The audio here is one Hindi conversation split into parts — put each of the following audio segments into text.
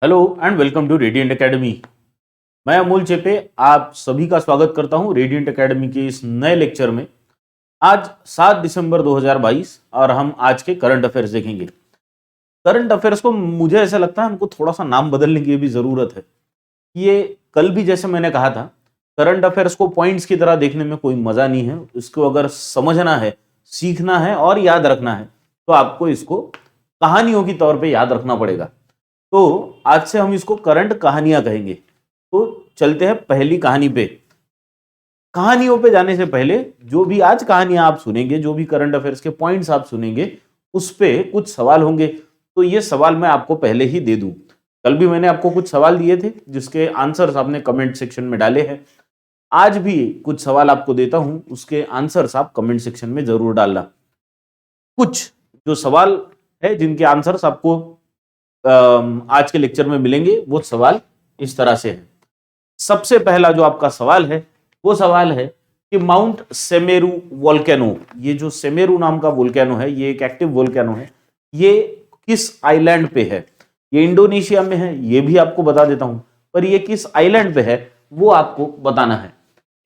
Hello and welcome to radiant academy. मैं अमोल चेपे आप सभी का स्वागत करता हूं रेडिएंट एकेडमी के इस नए लेक्चर में। आज 7 दिसंबर 2022 और हम आज के करंट अफेयर्स देखेंगे। करंट अफेयर्स को मुझे ऐसा लगता है हमको थोड़ा सा नाम बदलने की भी जरूरत है। ये कल भी जैसे मैंने कहा था, करंट अफेयर्स को पॉइंट्स की तरह देखने में कोई मजा नहीं है। इसको अगर समझना है, सीखना है और याद रखना है तो आपको इसको कहानियों की तौर पे याद रखना पड़ेगा। तो आज से हम इसको करंट कहानियां कहेंगे। तो चलते हैं पहली कहानी पे। कहानियों पे जाने से पहले जो भी आज कहानियां आप सुनेंगे, जो भी करंट अफेयर्स के पॉइंट्स आप सुनेंगे, उस पे कुछ सवाल होंगे। तो ये सवाल मैं आपको पहले ही दे दूं। कल भी मैंने आपको कुछ सवाल दिए थे जिसके आंसर्स आपने कमेंट सेक्शन में डाले हैं। आज भी कुछ सवाल आपको देता हूं, उसके आंसर्स आप कमेंट सेक्शन में जरूर डालना। कुछ जो सवाल है जिनके आंसर्स आपको आज के लेक्चर में मिलेंगे, वो सवाल इस तरह से है। सबसे पहला जो आपका सवाल है वो सवाल है कि माउंट सेमेरू वोल्केनो, ये जो सेमेरू नाम का वोल्केनो है, ये एक एक्टिव वोल्केनो है, ये किस आइलैंड पे है? ये इंडोनेशिया में है, ये भी आपको बता देता हूं, पर ये किस आइलैंड पे है वो आपको बताना है।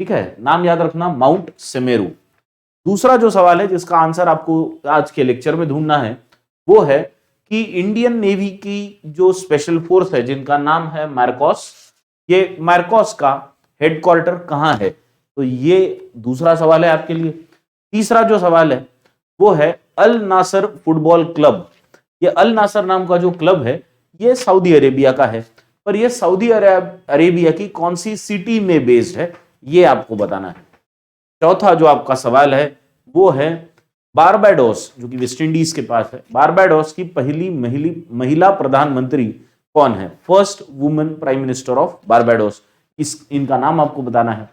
ठीक है, नाम याद रखना, माउंट सेमेरू। दूसरा जो सवाल है जिसका आंसर आपको आज के लेक्चर में ढूंढना है वो है कि इंडियन नेवी की जो स्पेशल फोर्स है जिनका नाम है मैरकॉस, ये मैरकॉस का हेडक्वार्टर कहां है? तो ये दूसरा सवाल है आपके लिए। तीसरा जो सवाल है वो है अल नासर फुटबॉल क्लब। ये अल नासर नाम का जो क्लब है ये सऊदी अरेबिया का है, पर ये सऊदी अरेबिया की कौन सी सिटी में बेस्ड है, ये आपको बताना है। चौथा जो आपका सवाल है वो है बारबाडोस, जो कि वेस्ट इंडीज के पास है, बारबाडोस की पहली महिला प्रधानमंत्री कौन है? First women prime minister of Barbados, इनका नाम आपको बताना है।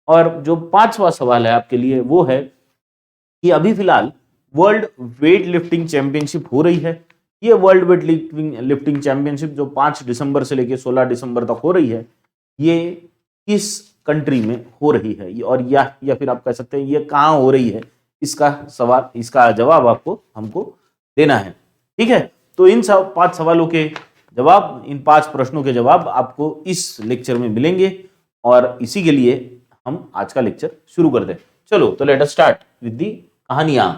और जो पांचवा सवाल है आपके लिए वो है कि अभी फिलहाल वर्ल्ड वेट लिफ्टिंग चैंपियनशिप हो रही है। ये वर्ल्ड वेट लिफ्टिंग चैंपियनशिप जो 5 दिसंबर से लेकर 16 दिसंबर तक हो रही है, ये किस कंट्री में हो रही है? और या फिर आप कह सकते हैं ये कहां हो रही है? इसका सवाल, इसका जवाब आपको हमको देना है। ठीक है, तो इन 5 सवालों के जवाब, इन 5 प्रश्नों के जवाब आपको इस लेक्चर में मिलेंगे और इसी के लिए हम आज का लेक्चर शुरू करते हैं। चलो तो let us start with the कहानियां।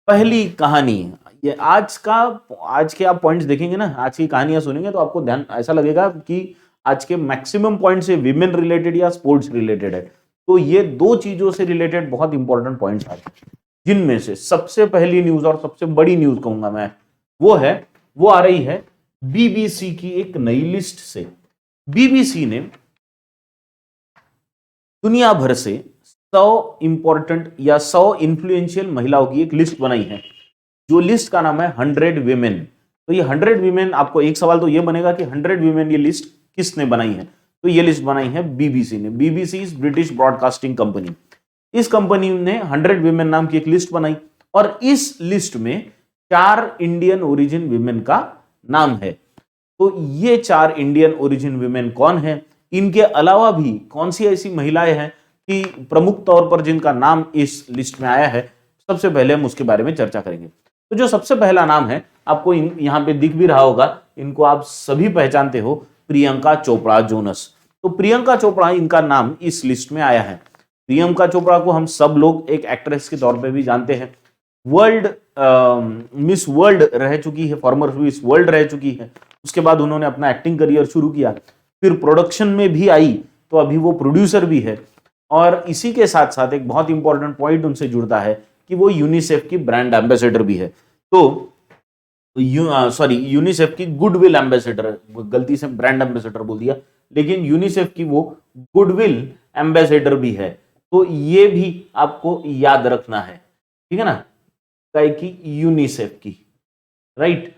पहली कहानी, ये आज के आप पॉइंट्स देखेंगे ना, आज की कहानियां सुनेंगे तो आपको ध्यान ऐसा लगेगा कि आज के मैक्सिमम पॉइंट से विमेन रिलेटेड या स्पोर्ट्स रिलेटेड है। तो ये दो चीजों से रिलेटेड बहुत इंपॉर्टेंट पॉइंट्स आए, जिनमें से सबसे पहली न्यूज और सबसे बड़ी न्यूज कहूंगा मैं, वो आ रही है बीबीसी की एक नई लिस्ट से। बीबीसी ने दुनिया भर से 100 इंपॉर्टेंट या 100 इन्फ्लुएंशियल महिलाओं की एक लिस्ट बनाई है, जो लिस्ट का नाम है 100 वीमेन। तो ये 100 वीमेन, आपको एक सवाल तो ये बनेगा कि 100 वीमेन ये लिस्ट किसने बनाई है? तो ये लिस्ट बनाई है बीबीसी ने। BBC is British broadcasting company. इस कंपनी ने 100 वीमेन नाम की एक लिस्ट बनाई और इस लिस्ट में 4 इंडियन ओरिजिन वीमेन का नाम है। तो ये 4 इंडियन ओरिजिन वीमेन कौन है? इनके अलावा भी कौन सी ऐसी महिलाएं हैं कि प्रमुख तौर पर जिनका नाम इस लिस्ट में आया है, सबसे पहले हम उसके बारे में चर्चा करेंगे। तो जो सबसे पहला नाम है, आपको यहाँ पे दिख भी रहा होगा, इनको आप सभी पहचानते हो, प्रियंका चोपड़ा जोनस। तो प्रियंका चोपड़ा, इनका नाम इस लिस्ट में आया है। प्रियंका चोपड़ा को हम सब लोग एक एक्ट्रेस के तौर पे भी जानते हैं। वर्ल्ड मिस वर्ल्ड रह चुकी है, फॉर्मर मिस वर्ल्ड रह चुकी है। उसके बाद उन्होंने अपना एक्टिंग करियर शुरू किया, फिर प्रोडक्शन में भी आई, तो अभी वो प्रोड्यूसर भी है। और इसी के साथ साथ एक बहुत इंपॉर्टेंट पॉइंट उनसे जुड़ता है कि वो यूनिसेफ की ब्रांड एम्बेसडर भी है। तो यूनिसेफ की गुडविल एम्बेसडर, गलती से ब्रांड एम्बेसडर बोल दिया, लेकिन यूनिसेफ की वो गुडविल एम्बेसडर भी है। तो ये भी आपको याद रखना है, ठीक है ना, कि यूनिसेफ की, राइट।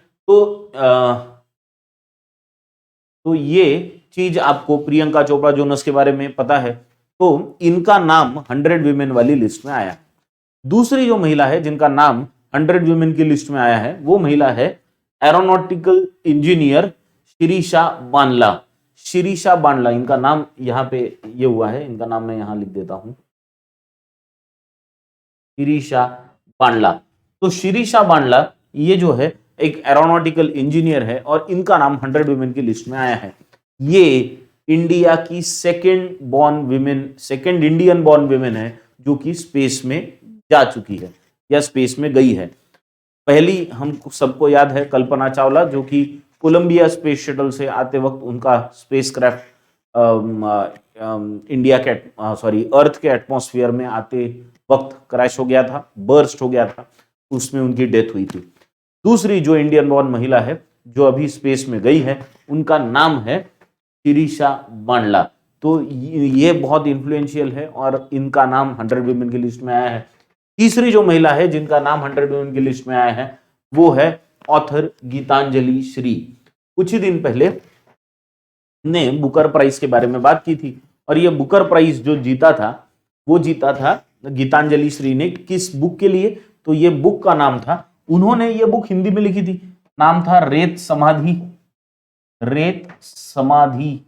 तो ये चीज आपको प्रियंका चोपड़ा जोनस के बारे में पता है। तो इनका नाम 100 वीमेन वाली लिस्ट में आया। दूसरी जो महिला है जिनका नाम 100 वीमेन की लिस्ट में आया है, वो महिला है एरोनॉटिकल इंजीनियर शिरीषा बांडला। शिरीषा बांडला, इनका नाम यहाँ पे ये हुआ है, इनका नाम मैं यहां लिख देता हूं, शिरीषा बांडला। तो शिरीषा बांडला ये जो है एक एरोनॉटिकल इंजीनियर है और इनका नाम 100 वुमेन की लिस्ट में आया है। ये इंडिया की सेकेंड इंडियन बॉर्न वुमेन है जो कि स्पेस में जा चुकी है या स्पेस में गई है। पहली हम सबको याद है कल्पना चावला, जो कि कोलंबिया स्पेस शटल से आते वक्त उनका स्पेसक्राफ्ट इंडिया के अर्थ के एटमॉस्फेयर में आते वक्त क्रैश हो गया था, बर्स्ट हो गया था, उसमें उनकी डेथ हुई थी। दूसरी जो इंडियन बॉर्न महिला है जो अभी स्पेस में गई है, उनका नाम है शिरीषा बांडला। तो ये बहुत इन्फ्लुएंशियल है और इनका नाम 100 वुमेन की लिस्ट में आया है। तीसरी जो महिला है जिनका नाम 100 वुमेन की लिस्ट में आया है वो है ऑथर गीतांजलि श्री। कुछ ही दिन पहले ने बुकर प्राइज के बारे में बात की थी और ये बुकर प्राइज जो जीता था वो जीता था गीतांजलि श्री ने। किस बुक के लिए? तो ये बुक का नाम था, उन्होंने ये बुक हिंदी में लिखी थी, नाम था रेत समाधि। रेत समाधि।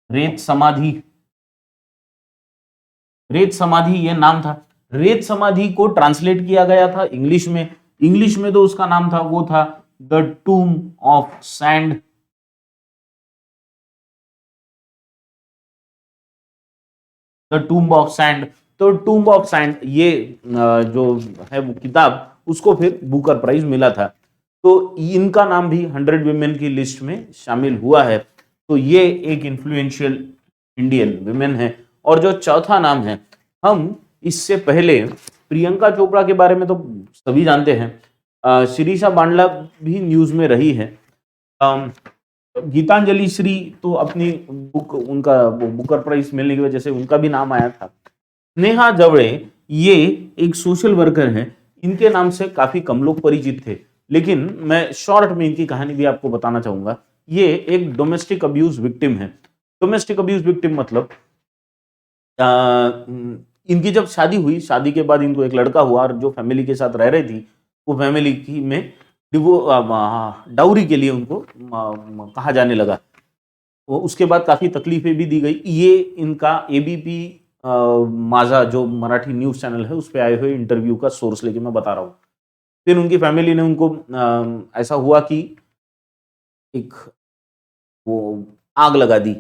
रेत समाधि। रेत समाधि ये नाम था। रेत समाधि को ट्रांसलेट किया गया था इंग्लिश में। इंग्लिश में तो उसका नाम था, वो था the टूम of sand. The टूम of sand. तो टूम ऑफ सैंड ये जो है वो किताब, उसको फिर बुकर प्राइज मिला था। तो इनका नाम भी 100 वुमेन की लिस्ट में शामिल हुआ है। तो ये एक इन्फ्लुएंशियल इंडियन वुमेन है। और जो चौथा नाम है, हम इससे पहले प्रियंका चोपड़ा के बारे में तो सभी जानते हैं, शिरीषा बांडला भी न्यूज में रही है। गीतांजलि श्री तो अपनी बुक, उनका बुकर प्राइज मिलने की वजह से उनका भी नाम आया था। नेहा जवड़े ये एक सोशल वर्कर है, इनके नाम से काफी कम लोग परिचित थे, लेकिन मैं शॉर्ट में इनकी कहानी भी आपको बताना चाहूंगा। ये एक डोमेस्टिक अब्यूज विक्टिम है। डोमेस्टिक अब्यूज विक्टिम मतलब इनकी जब शादी हुई, शादी के बाद इनको एक लड़का हुआ और जो फैमिली के साथ रह रही थी वो फैमिली की में डाउरी के लिए उनको कहा जाने लगा। वो उसके बाद काफी तकलीफें भी दी गई। ये इनका एबीपी माझा जो मराठी न्यूज चैनल है उस पर आए हुए इंटरव्यू का सोर्स लेके मैं बता रहा हूँ। फिर उनकी फैमिली ने उनको ऐसा हुआ कि एक वो आग लगा दी,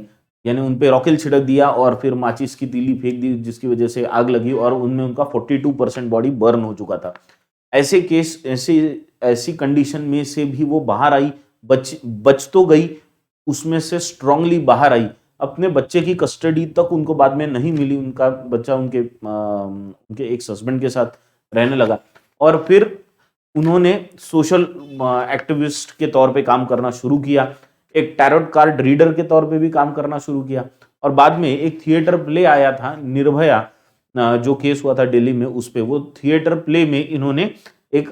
यानी उन पे रॉकेल छिड़क दिया और फिर माचिस की तीली फेंक दी, जिसकी वजह से आग लगी और उनमें उनका 42% बॉडी बर्न हो चुका था। ऐसे केस, ऐसी कंडीशन में से भी वो बाहर आई, बच तो गई, उसमें से स्ट्रांगली बाहर आई। अपने बच्चे की कस्टडी तक उनको बाद में नहीं मिली। उनका बच्चा उनके एक्स हस्बैंड के साथ रहने लगा और फिर उन्होंने सोशल एक्टिविस्ट के तौर पे काम करना शुरू किया, एक टैरोट कार्ड रीडर के तौर पे भी काम करना शुरू किया और बाद में एक थिएटर प्ले आया था निर्भया, जो केस हुआ था दिल्ली में, उस पे वो थिएटर प्ले में इन्होंने एक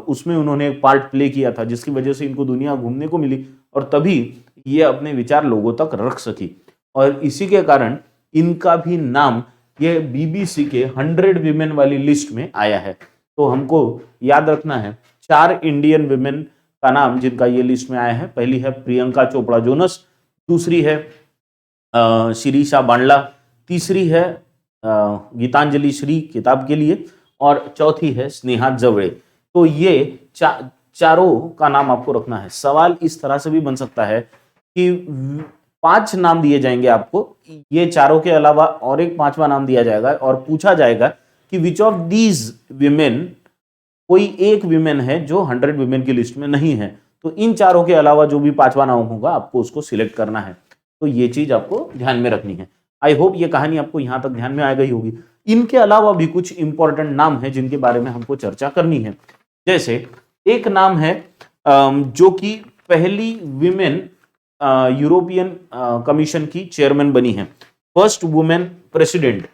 उसमें उन्होंने एक पार्ट प्ले किया था, जिसकी वजह से इनको दुनिया घूमने को मिली और तभी ये अपने विचार लोगों तक रख सकी। और इसी के कारण इनका भी नाम ये बीबीसी के 100 विमेन वाली लिस्ट में आया है। तो हमको याद रखना है 4 इंडियन विमेन का नाम जिनका ये लिस्ट में आया है। पहली है प्रियंका चोपड़ा जोनस, दूसरी है शिरीषा बांडला, तीसरी है गीतांजलि श्री किताब के लिए, और चौथी है स्नेहा जवड़े। तो ये चारों का नाम आपको रखना है। सवाल इस तरह से भी बन सकता है कि 5 नाम दिए जाएंगे आपको, ये चारों के अलावा और एक 5वां नाम दिया जाएगा और पूछा जाएगा कि विच ऑफ दीज विमेन, कोई एक विमेन है जो 100 विमेन की लिस्ट में नहीं है। तो इन चारों के अलावा जो भी 5वां नाम होगा आपको उसको सिलेक्ट करना है। तो ये चीज आपको ध्यान में रखनी है। आई होप ये कहानी आपको यहां तक ध्यान में आ गई होगी। इनके अलावा भी कुछ इंपॉर्टेंट नाम है जिनके बारे में हमको चर्चा करनी है। जैसे एक नाम है जो कि पहली विमेन यूरोपियन कमीशन की चेयरमैन बनी है, first women president,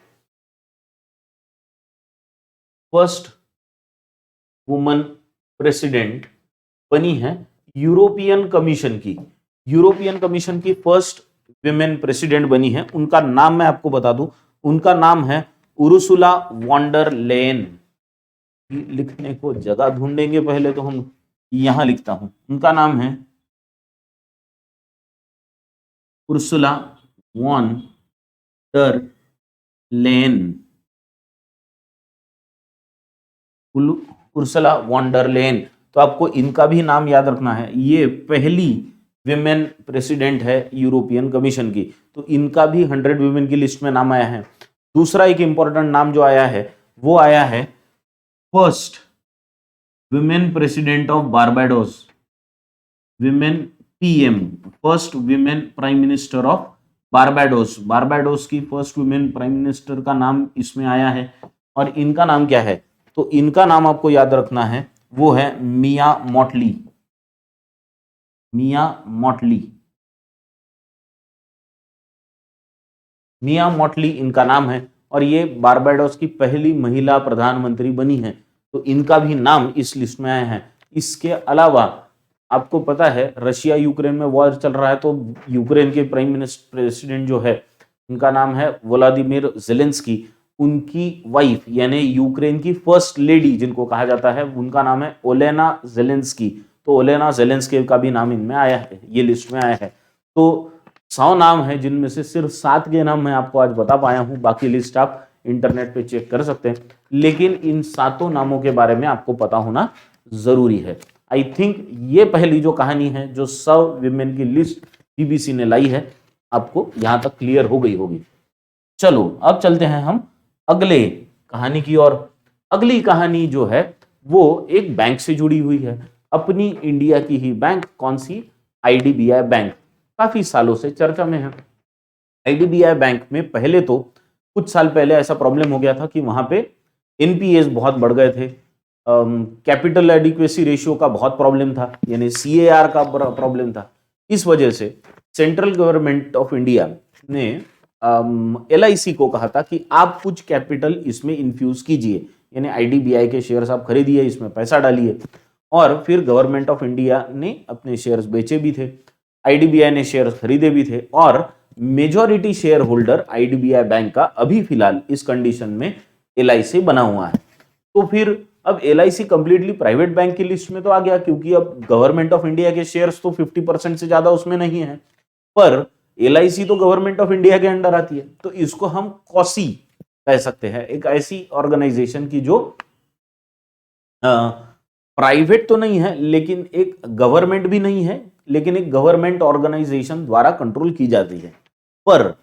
first woman president बनी है यूरोपियन कमीशन की। यूरोपियन कमीशन की फर्स्ट विमेन प्रेसिडेंट बनी है। उनका नाम मैं आपको बता दूं, उनका नाम है उर्सुला वॉन डर लेयन। लिखने को जगह ढूंढेंगे पहले, तो हम यहां लिखता हूं, उनका नाम है उर्सुला वॉन डर लेन, उर्सुला वॉन डर लेन। तो आपको इनका भी नाम याद रखना है, ये पहली विमेन प्रेसिडेंट है यूरोपियन कमीशन की, तो इनका भी 100 विमेन की लिस्ट में नाम आया है। दूसरा एक इंपॉर्टेंट नाम जो आया है वो आया है first women president of Barbados, women PM, first women prime minister of Barbados. Barbados की फर्स्ट वुमेन प्राइम मिनिस्टर का नाम इसमें आया है। और इनका नाम क्या है, तो इनका नाम आपको याद रखना है, वो है मिया मॉटली, मिया मॉटली, मिया मॉटली इनका नाम है। और ये बारबाडोस की पहली महिला प्रधानमंत्री बनी है, तो इनका भी नाम इस लिस्ट में आया है। इसके अलावा आपको पता है रशिया यूक्रेन में वॉर चल रहा है, तो यूक्रेन के प्राइम मिनिस्टर प्रेसिडेंट जो है उनका नाम है व्लादिमीर जेलेंस्की। उनकी वाइफ यानी यूक्रेन की फर्स्ट लेडी जिनको कहा जाता है उनका नाम है ओलेना जेलेंस्की। तो ओलेना जेलेंस्की का भी नाम इनमें आया है, ये लिस्ट में आया है। तो 100 नाम है जिनमें से सिर्फ 7 के नाम मैं आपको आज बता पाया हूं, बाकी लिस्ट आप इंटरनेट पे चेक कर सकते हैं। लेकिन इन 7 नामों के बारे में आपको पता होना जरूरी है। आई थिंक ये पहली जो कहानी है जो 100 विमेन की लिस्ट बीबीसी ने लाई है, आपको यहां तक क्लियर हो गई होगी। चलो अब चलते हैं हम अगले कहानी की ओर। अगली कहानी जो है वो एक बैंक से जुड़ी हुई है, अपनी इंडिया की ही बैंक। कौन सी? आईडीबीआई बैंक, काफी सालों से चर्चा में है। आईडीबीआई बैंक में पहले तो कुछ साल पहले ऐसा प्रॉब्लम हो गया था कि वहां पे एनपीएस बहुत बढ़ गए थे, कैपिटल एडिक्वेसी रेशियो का बहुत प्रॉब्लम था, यानी सीएआर का प्रॉब्लम था। इस वजह से सेंट्रल गवर्नमेंट ऑफ इंडिया ने एलआईसी को कहा था कि आप कुछ कैपिटल इसमें इन्फ्यूज कीजिए, यानी आईडीबीआई के शेयर्स आप खरीदिए, इसमें पैसा डालिए। और फिर गवर्नमेंट ऑफ इंडिया ने अपने शेयर्स बेचे भी थे, आईडीबीआई ने शेयर्स खरीदे भी थे, और majority share holder IDBI bank का अभी फिलहाल इस कंडीशन में एलआईसी बना हुआ है। तो फिर अब एलआईसी कंप्लीटली प्राइवेट बैंक की लिस्ट में तो आ गया, क्योंकि अब गवर्नमेंट ऑफ इंडिया के शेयर्स तो 50% से ज्यादा उसमें नहीं है, पर एलआईसी तो गवर्नमेंट ऑफ इंडिया के अंडर आती है। तो इसको हम कॉसी कह सकते हैं, एक ऐसी ऑर्गेनाइजेशन की जो प्राइवेट तो नहीं है लेकिन एक गवर्नमेंट भी नहीं है, लेकिन एक गवर्नमेंट ऑर्गेनाइजेशन द्वारा कंट्रोल की जाती है। पर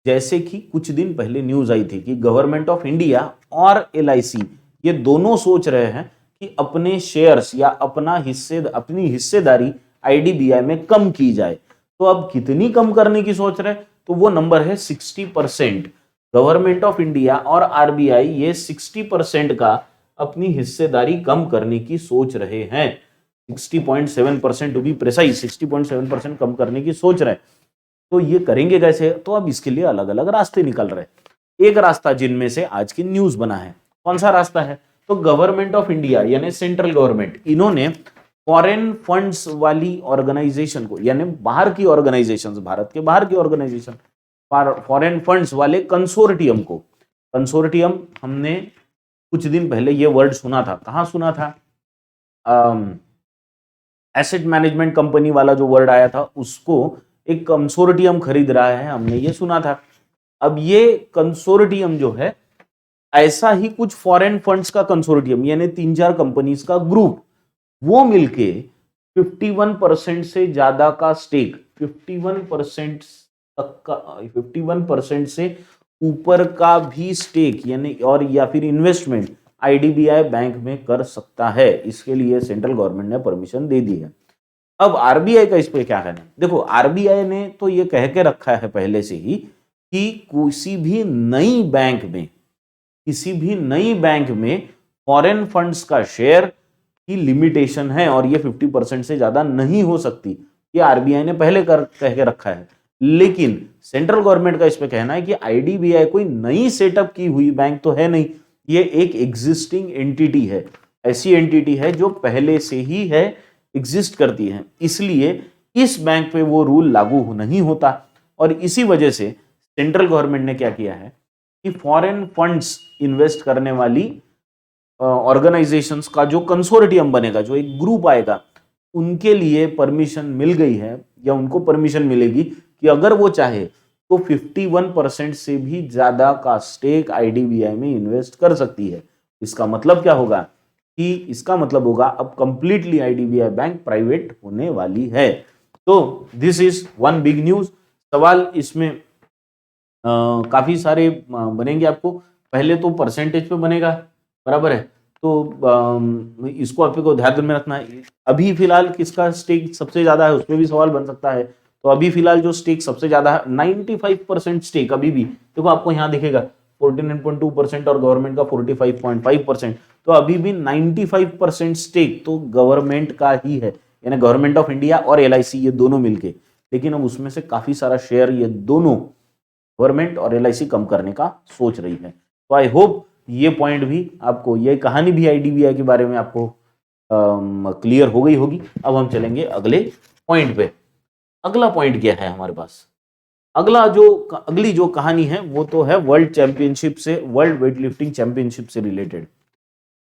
जैसे कि कुछ दिन पहले न्यूज आई थी कि गवर्नमेंट ऑफ इंडिया और एलआईसी ये दोनों सोच रहे हैं कि अपने शेयर्स या अपनी हिस्सेदारी आईडीबीआई में कम की जाए। तो अब कितनी कम करने की सोच रहे हैं, तो वो नंबर है 60%। गवर्नमेंट ऑफ इंडिया और आरबीआई ये 60% का अपनी हिस्सेदारी कम करने की सोच रहे हैं। 60.7% टू बी प्रिसाइज, 60.7% कम करने की सोच रहे हैं। तो ये करेंगे कैसे? तो अब इसके लिए अलग अलग रास्ते निकल रहे हैं। एक रास्ता जिनमें से आज की न्यूज बना है, कौन सा रास्ता है? तो गवर्नमेंट ऑफ इंडिया यानी सेंट्रल गवर्नमेंट, इन्होंने फॉरेन फंड्स वाली ऑर्गेनाइजेशन को, यानी बाहर की ऑर्गेनाइजेशंस, भारत के बाहर की ऑर्गेनाइजेशन, फॉरेन फंड्स वाले कंसोर्टियम को, कंसोर्टियम हमने कुछ दिन पहले ये वर्ड सुना था, कहां सुना था? एसेट मैनेजमेंट कंपनी वाला जो वर्ड आया था, उसको एक कंसोर्टियम खरीद रहा है, हमने ये सुना था। अब ये कंसोर्टियम जो है ऐसा ही कुछ फॉरेन फंड्स का कंसोर्टियम, यानी 3-4 कंपनीज का ग्रुप, वो मिलके 51% से ज्यादा का स्टेक, 51% तक का, 51% से ऊपर का भी स्टेक यानी और या फिर इन्वेस्टमेंट आईडीबीआई बैंक में कर सकता है। इसके लिए सेंट्रल गवर्नमेंट ने परमिशन दे दी है। अब आरबीआई का इस पे क्या कहना है? देखो, आरबीआई ने तो ये कह के रखा है पहले से ही कि किसी भी नई बैंक में फॉरेन फंड्स का शेयर की लिमिटेशन है और ये 50% से ज्यादा नहीं हो सकती। ये आरबीआई ने पहले कह के रखा है। लेकिन सेंट्रल गवर्नमेंट का इस पे कहना है कि आईडीबीआई कोई नई सेटअप की हुई बैंक तो है नहीं, ये एक एग्जिस्टिंग एंटिटी है, ऐसी एंटिटी है जो पहले से ही है, एग्जिस्ट करती है, इसलिए इस बैंक पे वो रूल लागू नहीं होता। और इसी वजह से सेंट्रल गवर्नमेंट ने क्या किया है कि फॉरेन फंड्स इन्वेस्ट करने वाली ऑर्गेनाइजेशंस का जो कंसोर्टियम बनेगा, जो एक ग्रुप आएगा, उनके लिए परमिशन मिल गई है या उनको परमिशन मिलेगी कि अगर वो चाहे तो 51% से भी ज्यादा का स्टेक आईडीबीआई में इन्वेस्ट कर सकती है। इसका मतलब क्या होगा कि इसका मतलब होगा अब कंप्लीटली आईडीबीआई बैंक प्राइवेट होने वाली है। तो this is one big news. सवाल इसमें काफी सारे बनेंगे आपको। पहले तो परसेंटेज पे बनेगा, बराबर है, तो इसको आपको ध्यान में रखना है। अभी फिलहाल किसका स्टेक सबसे ज्यादा है उस पर भी सवाल बन सकता है। तो अभी फिलहाल जो स्टेक सबसे ज्यादा है 95% स्टेक अभी भी, देखो आपको यहाँ दिखेगा 49.2% और गवर्नमेंट का 45.5%। तो अभी भी 95% स्टेक तो गवर्नमेंट का ही है, यानी गवर्नमेंट ऑफ इंडिया और एलआईसी ये दोनों मिलके। लेकिन अब उसमें से काफी सारा शेयर ये दोनों गवर्नमेंट और एलआईसी कम करने का सोच रही है। तो आई होप ये पॉइंट भी आपको, ये कहानी भी आईडीबीआई के बारे में आपको क्लियर हो गई होगी। अब हम चलेंगे अगले पॉइंट पे। अगला पॉइंट क्या है हमारे पास? अगली जो कहानी है वो तो है वर्ल्ड चैंपियनशिप से, वर्ल्ड वेट लिफ्टिंग चैंपियनशिप से रिलेटेड।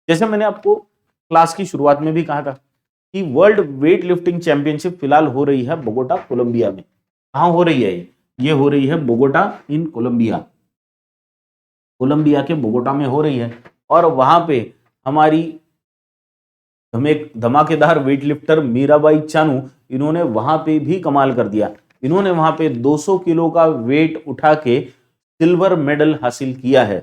जैसे मैंने आपको क्लास की शुरुआत में भी कहा था कि वर्ल्ड वेट लिफ्टिंग चैंपियनशिप फिलहाल हो रही है बोगोटा कोलंबिया में। कहाँ हो रही है ये हो रही है बोगोटा इन कोलंबिया, कोलंबिया के बोगोटा में हो रही है। और वहां पे हमारी धमाकेदार वेट लिफ्टर मीराबाई चानू, इन्होंने वहां पे भी कमाल कर दिया। इन्होंने वहां पे 200 किलो का वेट उठा के सिल्वर मेडल हासिल किया है।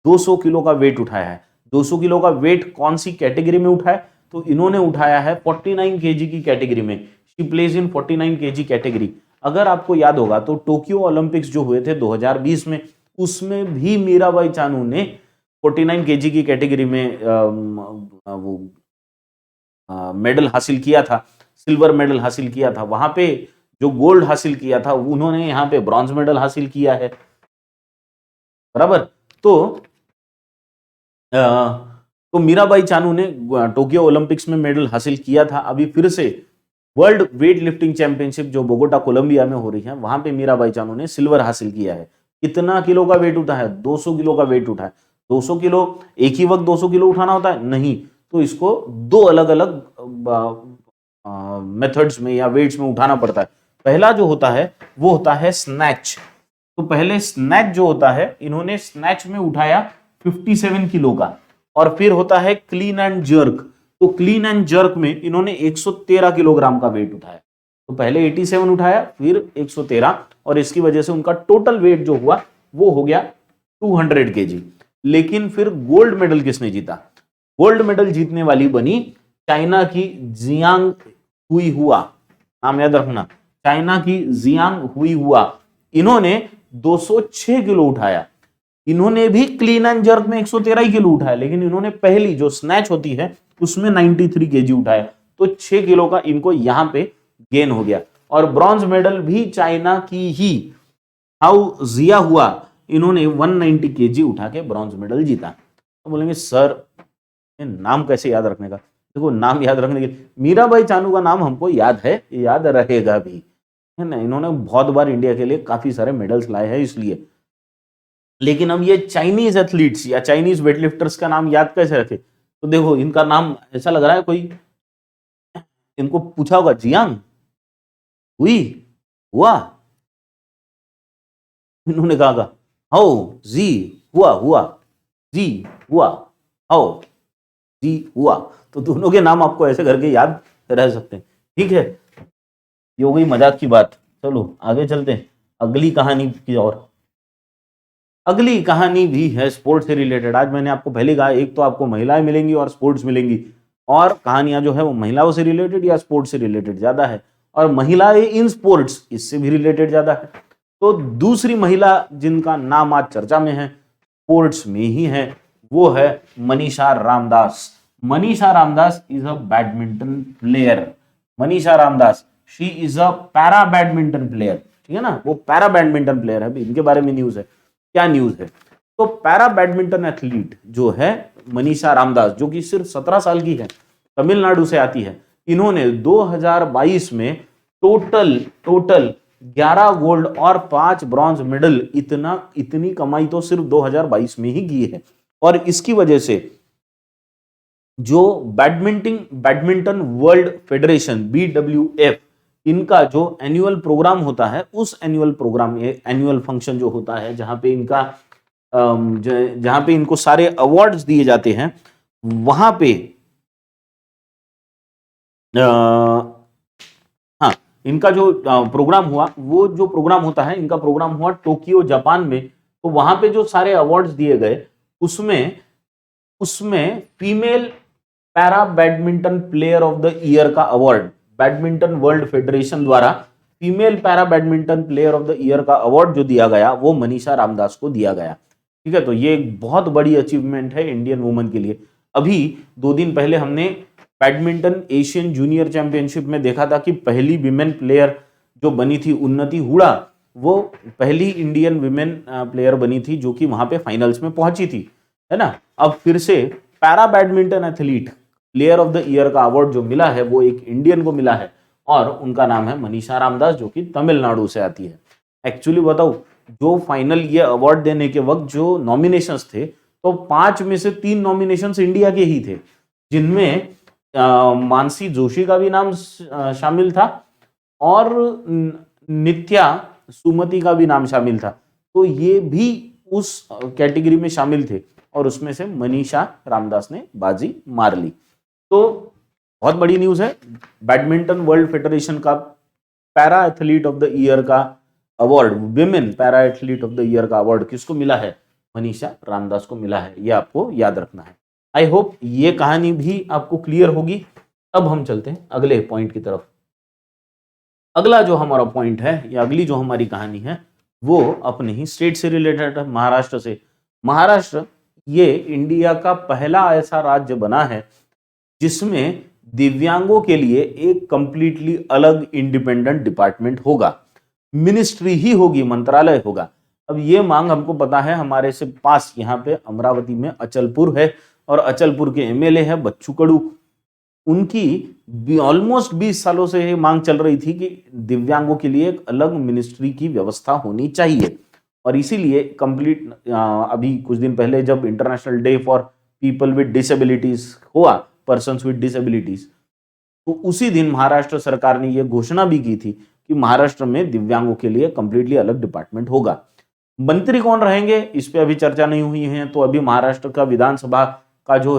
200 किलो का वेट उठाया है। 200 किलो का वेट कौन सी कैटेगरी में उठाया? तो इन्होंने उठाया है 49 केजी की कैटेगरी में। She plays in 49 KG category. अगर आपको याद होगा तो टोक्यो ओलंपिक्स जो हुए थे 2020 में, उसमें भी मीराबाई चानू ने 49 केजी की कैटेगरी में वो मेडल हासिल किया था, सिल्वर मेडल हासिल किया था। वहां पे जो गोल्ड हासिल किया था उन्होंने यहाँ पे ब्रॉन्ज मेडल हासिल किया है, बराबर। तो मीराबाई चानू ने टोक्यो ओलंपिक्स में मेडल हासिल किया था। अभी फिर से वर्ल्ड वेट लिफ्टिंग चैंपियनशिप जो बोगोटा कोलंबिया में हो रही है, वहां पे मीराबाई चानू ने सिल्वर हासिल किया है। कितना किलो का वेट उठा है? 200 किलो का वेट उठा है। 200 किलो एक ही वक्त 200 किलो उठाना होता है? नहीं, तो इसको दो अलग अलग मेथड्स में या वेट्स में उठाना पड़ता है। पहला जो होता है वो होता है स्नैच। तो पहले स्नैच जो होता है, इन्होंने स्नैच में उठाया 57 किलो का। और फिर होता है क्लीन एंड जर्क। तो क्लीन एंड जर्क में इन्होंने 113 किलोग्राम का वेट उठाया। तो पहले 87 उठाया, फिर 113, और इसकी वजह से उनका टोटल वेट जो हुआ वो हो गया 200 केजी। लेकिन फिर गोल्ड मेडल किसने जीता? गोल्ड मेडल जीतने वाली बनी चाइना की जियांग हुई हुआ। नाम याद रखना, चाइना की जियांग हुई हुआ। इन्होंने 206 किलो उठाया। इन्होंने भी क्लीन एंड जर्क में 113 ही किलो उठाया, लेकिन इन्होंने पहली जो स्नैच होती है उसमें 93 केजी उठाया। तो 6 किलो का इनको यहां पे गेन हो गया। और ब्रॉन्ज मेडल भी चाइना की ही हाउ जिया हुआ, इन्होंने 190 केजी उठा के ब्रॉन्ज मेडल जीता। तो बोलेंगे सर नाम कैसे याद रखने का? देखो नाम याद रखने के लिए मीराबाई चानू का नाम हमको याद है, याद रहेगा भी, है ना। इन्होंने बहुत बार इंडिया के लिए काफी सारे मेडल्स लाए हैं इसलिए। लेकिन अब ये चाइनीज एथलीट्स या चाइनीज वेटलिफ्टर्स का नाम याद कैसे रखे? तो देखो इनका नाम ऐसा लग रहा है कोई इनको पूछा होगा, जियांग हुई हुआ। इन्होंने कहा हाउ जी हुआ हुआ, जी हुआ, हाउ जी हुआ। तो दोनों के नाम आपको ऐसे करके याद रह सकते हैं, ठीक है। ये हो गई मजाक की बात। चलो आगे चलते हैं अगली कहानी की ओर। अगली कहानी भी है स्पोर्ट्स से रिलेटेड। आज मैंने आपको पहले कहा एक तो आपको महिलाएं मिलेंगी और स्पोर्ट्स मिलेंगी, और कहानियां जो है वो महिलाओं से रिलेटेड या स्पोर्ट्स से रिलेटेड ज्यादा है, और महिलाएं इन स्पोर्ट्स इससे भी रिलेटेड ज्यादा है। तो दूसरी महिला जिनका नाम आज चर्चा में है, स्पोर्ट्स में ही है, वो है Manisha Ramdas. Manisha Ramdas is a badminton player. Manisha Ramdas she is a para badminton player, ठीक है ना, वो पैरा बैडमिंटन प्लेयर है। अभी इनके बारे में न्यूज है। क्या न्यूज है? तो पैरा बैडमिंटन एथलीट जो है मनीषा रामदास, जो कि सिर्फ 17 साल की है, तमिलनाडु से आती है। इन्होंने 2022 में टोटल 11 गोल्ड और 5 ब्रॉन्ज मेडल, इतनी कमाई तो सिर्फ 2022 में ही की है। और इसकी वजह से जो बैडमिंटन वर्ल्ड फेडरेशन BWF, इनका जो एनुअल प्रोग्राम होता है, उस एनुअल प्रोग्राम, एनुअल फंक्शन जो होता है, जहां पे इनका जहां पे इनको सारे अवार्ड्स दिए जाते हैं, वहां पे हाँ, इनका जो प्रोग्राम हुआ, वो जो प्रोग्राम होता है, इनका प्रोग्राम हुआ टोक्यो जापान में। तो वहां पे जो सारे अवार्ड्स दिए गए, उसमें उसमें female para badminton player of the year का अवार्ड बैडमिंटन वर्ल्ड फेडरेशन द्वारा female para badminton player of the year का अवार्ड जो दिया गया, वो मनीषा रामदास को दिया गया। ठीक है, तो ये एक बहुत बड़ी अचीवमेंट है इंडियन वुमन के लिए। अभी 2 दिन पहले हमने बैडमिंटन एशियन जूनियर चैंपियनशिप में देखा था कि पहली विमेन प्लेयर जो बनी थी, उन्नति हुडा, वो पहली इंडियन विमेन प्लेयर बनी थी जो कि वहां पे फाइनल्स में पहुंची थी, है ना। अब फिर से para badminton athlete player of the year का अवार्ड जो मिला है, वो एक इंडियन को मिला है, और उनका नाम है मनीषा रामदास, जो कि तमिलनाडु से आती है। एक्चुअली बताओ, जो फाइनल ये अवार्ड देने के वक्त जो नॉमिनेशंस थे, तो 5 में से 3 नॉमिनेशंस इंडिया के ही थे, जिनमें मानसी जोशी का भी नाम शामिल था, और नित्या सुमति का भी नाम शामिल था। तो ये भी उस कैटेगरी में शामिल थे, और उसमें से मनीषा रामदास ने बाजी मार ली। तो बहुत बड़ी न्यूज है। बैडमिंटन वर्ल्ड फेडरेशन का para athlete of the year का award, women para athlete of the year का अवार्ड किसको मिला है? मनीषा रामदास को मिला है। ये आपको याद रखना है। आई होप ये कहानी भी आपको क्लियर होगी। अब हम चलते हैं अगले पॉइंट की तरफ। अगला जो हमारा पॉइंट है, या अगली जो हमारी कहानी है, वो अपने ही स्टेट से रिलेटेड है, महाराष्ट्र से। महाराष्ट्र ये इंडिया का पहला ऐसा राज्य बना है जिसमें दिव्यांगों के लिए एक कंप्लीटली अलग इंडिपेंडेंट डिपार्टमेंट होगा, मिनिस्ट्री ही होगी, मंत्रालय होगा। अब ये मांग हमको पता है, हमारे से पास यहाँ पे अमरावती में अचलपुर है, और अचलपुर के एमएलए है बच्चू कडू। उनकी ऑलमोस्ट 20 सालों से ये मांग चल रही थी कि दिव्यांगों के लिए एक अलग मिनिस्ट्री की व्यवस्था होनी चाहिए, और इसीलिए कंप्लीट अभी कुछ दिन पहले जब international day for people with disabilities हुआ, पर्सन्स विद डिसेबिलिटीज, तो उसी दिन महाराष्ट्र सरकार ने यह घोषणा भी की थी कि महाराष्ट्र में दिव्यांगों के लिए कंप्लीटली अलग डिपार्टमेंट होगा। मंत्री कौन रहेंगे, इस पे अभी चर्चा नहीं हुई है। तो अभी महाराष्ट्र का विधानसभा का जो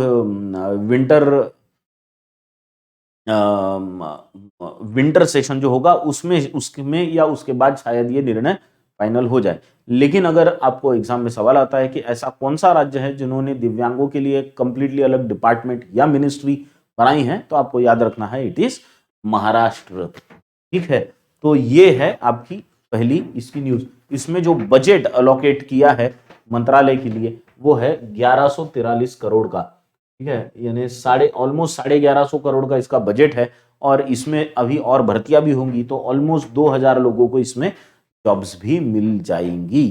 विंटर सेशन जो होगा, उसमें या उसके बाद शायद ये निर्णय फाइनल हो जाए। लेकिन अगर आपको एग्जाम में सवाल आता है कि ऐसा कौन सा राज्य है जिन्होंने दिव्यांगों के लिए कंप्लीटली अलग डिपार्टमेंट या मिनिस्ट्री बनाई है, तो आपको याद रखना है, इट इज महाराष्ट्र। ठीक है, तो ये है आपकी पहली इसकी न्यूज। इसमें जो बजट अलोकेट किया है मंत्रालय के लिए, वो है 1143 करोड़ का। ठीक है, यानी ऑलमोस्ट 1150 करोड़ का इसका बजट है, और इसमें अभी और भर्तियां भी होंगी, तो ऑलमोस्ट 2000 लोगों को इसमें जॉब्स भी मिल जाएंगी।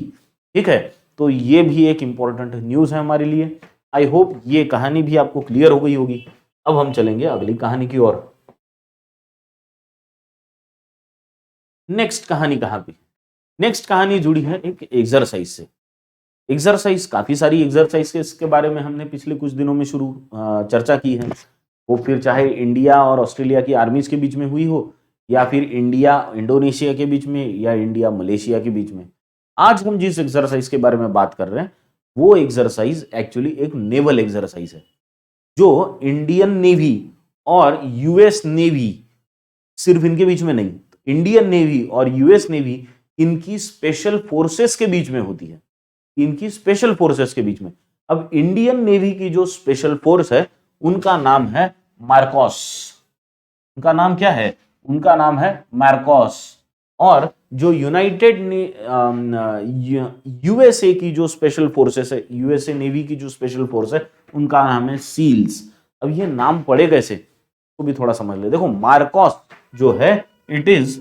ठीक है, तो ये भी एक इंपॉर्टेंट न्यूज है हमारे लिए। आई होप ये कहानी भी आपको क्लियर हो गई होगी। अब हम चलेंगे अगली कहानी की ओर। नेक्स्ट कहानी कहां पे? नेक्स्ट कहानी जुड़ी है एक एक्सरसाइज से। एक्सरसाइज, काफी सारी एक्सरसाइज के बारे में हमने पिछले कुछ दिनों में चर्चा की है। वो फिर चाहे इंडिया और ऑस्ट्रेलिया की आर्मीज के बीच में हुई हो, या फिर इंडिया इंडोनेशिया के बीच में, या इंडिया मलेशिया के बीच में। आज हम जिस एक्सरसाइज के बारे में बात कर रहे हैं, वो एक्सरसाइज एक्चुअली एक नेवल एक्सरसाइज है, जो इंडियन नेवी और यूएस नेवी, सिर्फ इनके बीच में नहीं, इंडियन नेवी और यूएस नेवी, इनकी स्पेशल फोर्सेस के बीच में होती है। इनकी स्पेशल फोर्सेस के बीच में। अब इंडियन नेवी की जो स्पेशल फोर्स है, उनका नाम है मार्कोस। उनका नाम क्या है? उनका नाम है मार्कोस। और जो यूएसए की जो स्पेशल फोर्सेस है, यूएसए नेवी की जो स्पेशल फोर्स है, उनका नाम है सील्स। अब ये नाम पड़े कैसे, तो भी थोड़ा समझ ले। देखो, मार्कोस जो है, it is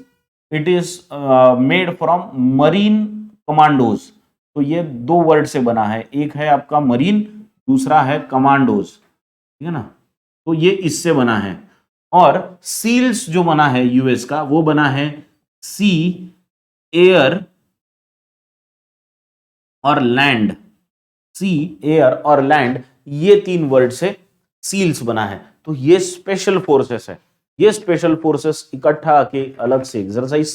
made from marine commandos. तो ये 2 वर्ड से बना है, एक है आपका मरीन, दूसरा है कमांडोज। ठीक है ना, तो ये इससे बना है। और सील्स जो बना है यूएस का, वो बना है सी, एयर और लैंड। सी, एयर और लैंड, ये 3 वर्ड से सील्स बना है। तो ये स्पेशल फोर्सेस है। ये स्पेशल फोर्सेस इकट्ठा आके अलग से एक्सरसाइज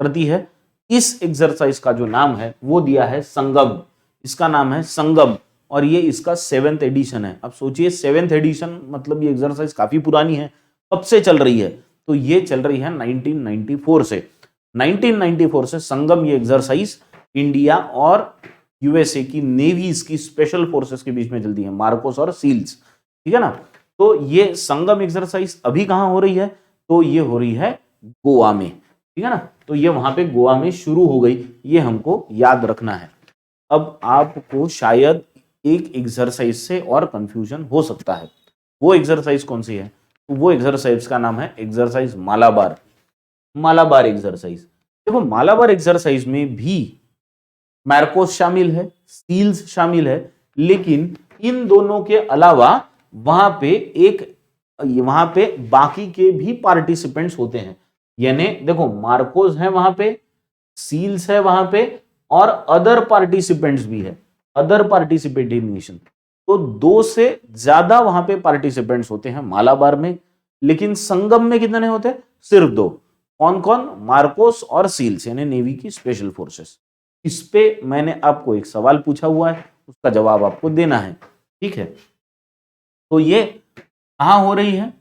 करती है। इस एक्सरसाइज का जो नाम है वो दिया है संगम। इसका नाम है संगम और ये इसका 7th एडिशन है। अब सोचिए 7th एडिशन मतलब ये एक्सरसाइज काफी पुरानी है। कब से चल रही है? तो ये चल रही है 1994 से। 1994 से संगम ये एक्सरसाइज इंडिया और यूएसए की नेवीज की स्पेशल फोर्सेस के बीच में चलती है, मार्कोस और सील्स, ठीक है ना। तो ये संगम एक्सरसाइज अभी कहां हो रही है? तो ये हो रही है गोवा में, ठीक है ना। तो ये वहां पे गोवा में शुरू हो गई, ये हमको याद रखना है। अब आपको शायद एक एक्सरसाइज से और कंफ्यूजन हो सकता है। वो एक्सरसाइज कौन सी है? तो वो एक्सरसाइज का नाम है एक्सरसाइज मालाबार। मालाबार एक्सरसाइज, देखो मालाबार एक्सरसाइज में भी मार्कोस शामिल है, सील्स शामिल है, लेकिन इन दोनों के अलावा वहां पे बाकी के भी पार्टिसिपेंट्स होते हैं। यानी देखो मार्कोस है वहां पे, सील्स है वहां पे और अदर पार्टिसिपेंट्स भी है, अदर पार्टिसिपेटिंग नेशन। तो 2 से ज्यादा वहां पे पार्टिसिपेंट्स होते हैं मालाबार में, लेकिन संगम में कितने होते हैं? सिर्फ 2। कौन कौन? मार्कोस और सील्स, यानी नेवी की स्पेशल फोर्सेस। इस पे मैंने आपको एक सवाल पूछा हुआ है, उसका जवाब आपको देना है, ठीक है। तो ये कहां हो रही है?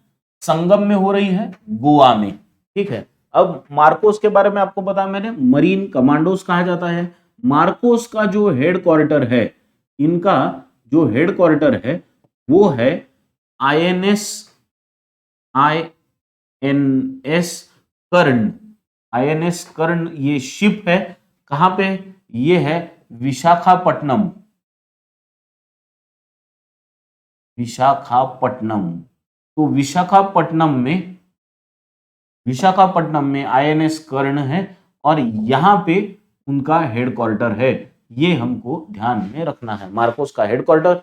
संगम में हो रही है, गोवा में, ठीक है। अब मार्कोस के बारे में आपको बताया मैंने, मरीन कमांडोज कहा जाता है। मार्कोस का जो हेडक्वार्टर है, इनका जो हेडक्वार्टर है वो है आईएनएस कर्ण। आईएनएस कर्ण ये शिप है, कहां पे? ये है विशाखापट्टनम। विशाखापट्टनम। तो विशाखापट्टनम में आईएनएस कर्ण है और यहां पे उनका हेडक्वार्टर है। ये हमको ध्यान में रखना है। मार्कोस का हेडक्वार्टर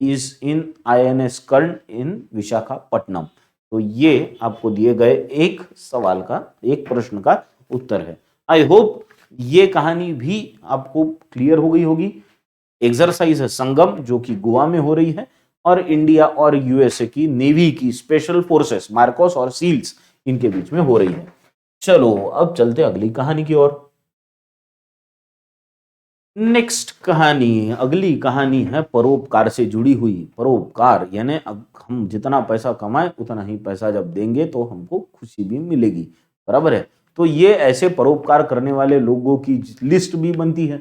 इज इन आईएनएस कर्ण इन विशाखापट्टनम। तो ये आपको दिए गए एक सवाल का, एक प्रश्न का उत्तर है। आई होप ये कहानी भी आपको क्लियर हो गई होगी। एक्सरसाइज है संगम, जो कि गोवा में हो रही है और इंडिया और यूएसए की नेवी की स्पेशल फोर्सेस मार्कोस और सील्स इनके बीच में हो रही है। चलो अब चलते अगली कहानी की ओर। नेक्स्ट कहानी, अगली कहानी है परोपकार से जुड़ी हुई। परोपकार यानी अब हम जितना पैसा कमाए उतना ही पैसा जब देंगे तो हमको खुशी भी मिलेगी, बराबर है। तो ये ऐसे परोपकार करने वाले लोगों की लिस्ट भी बनती है।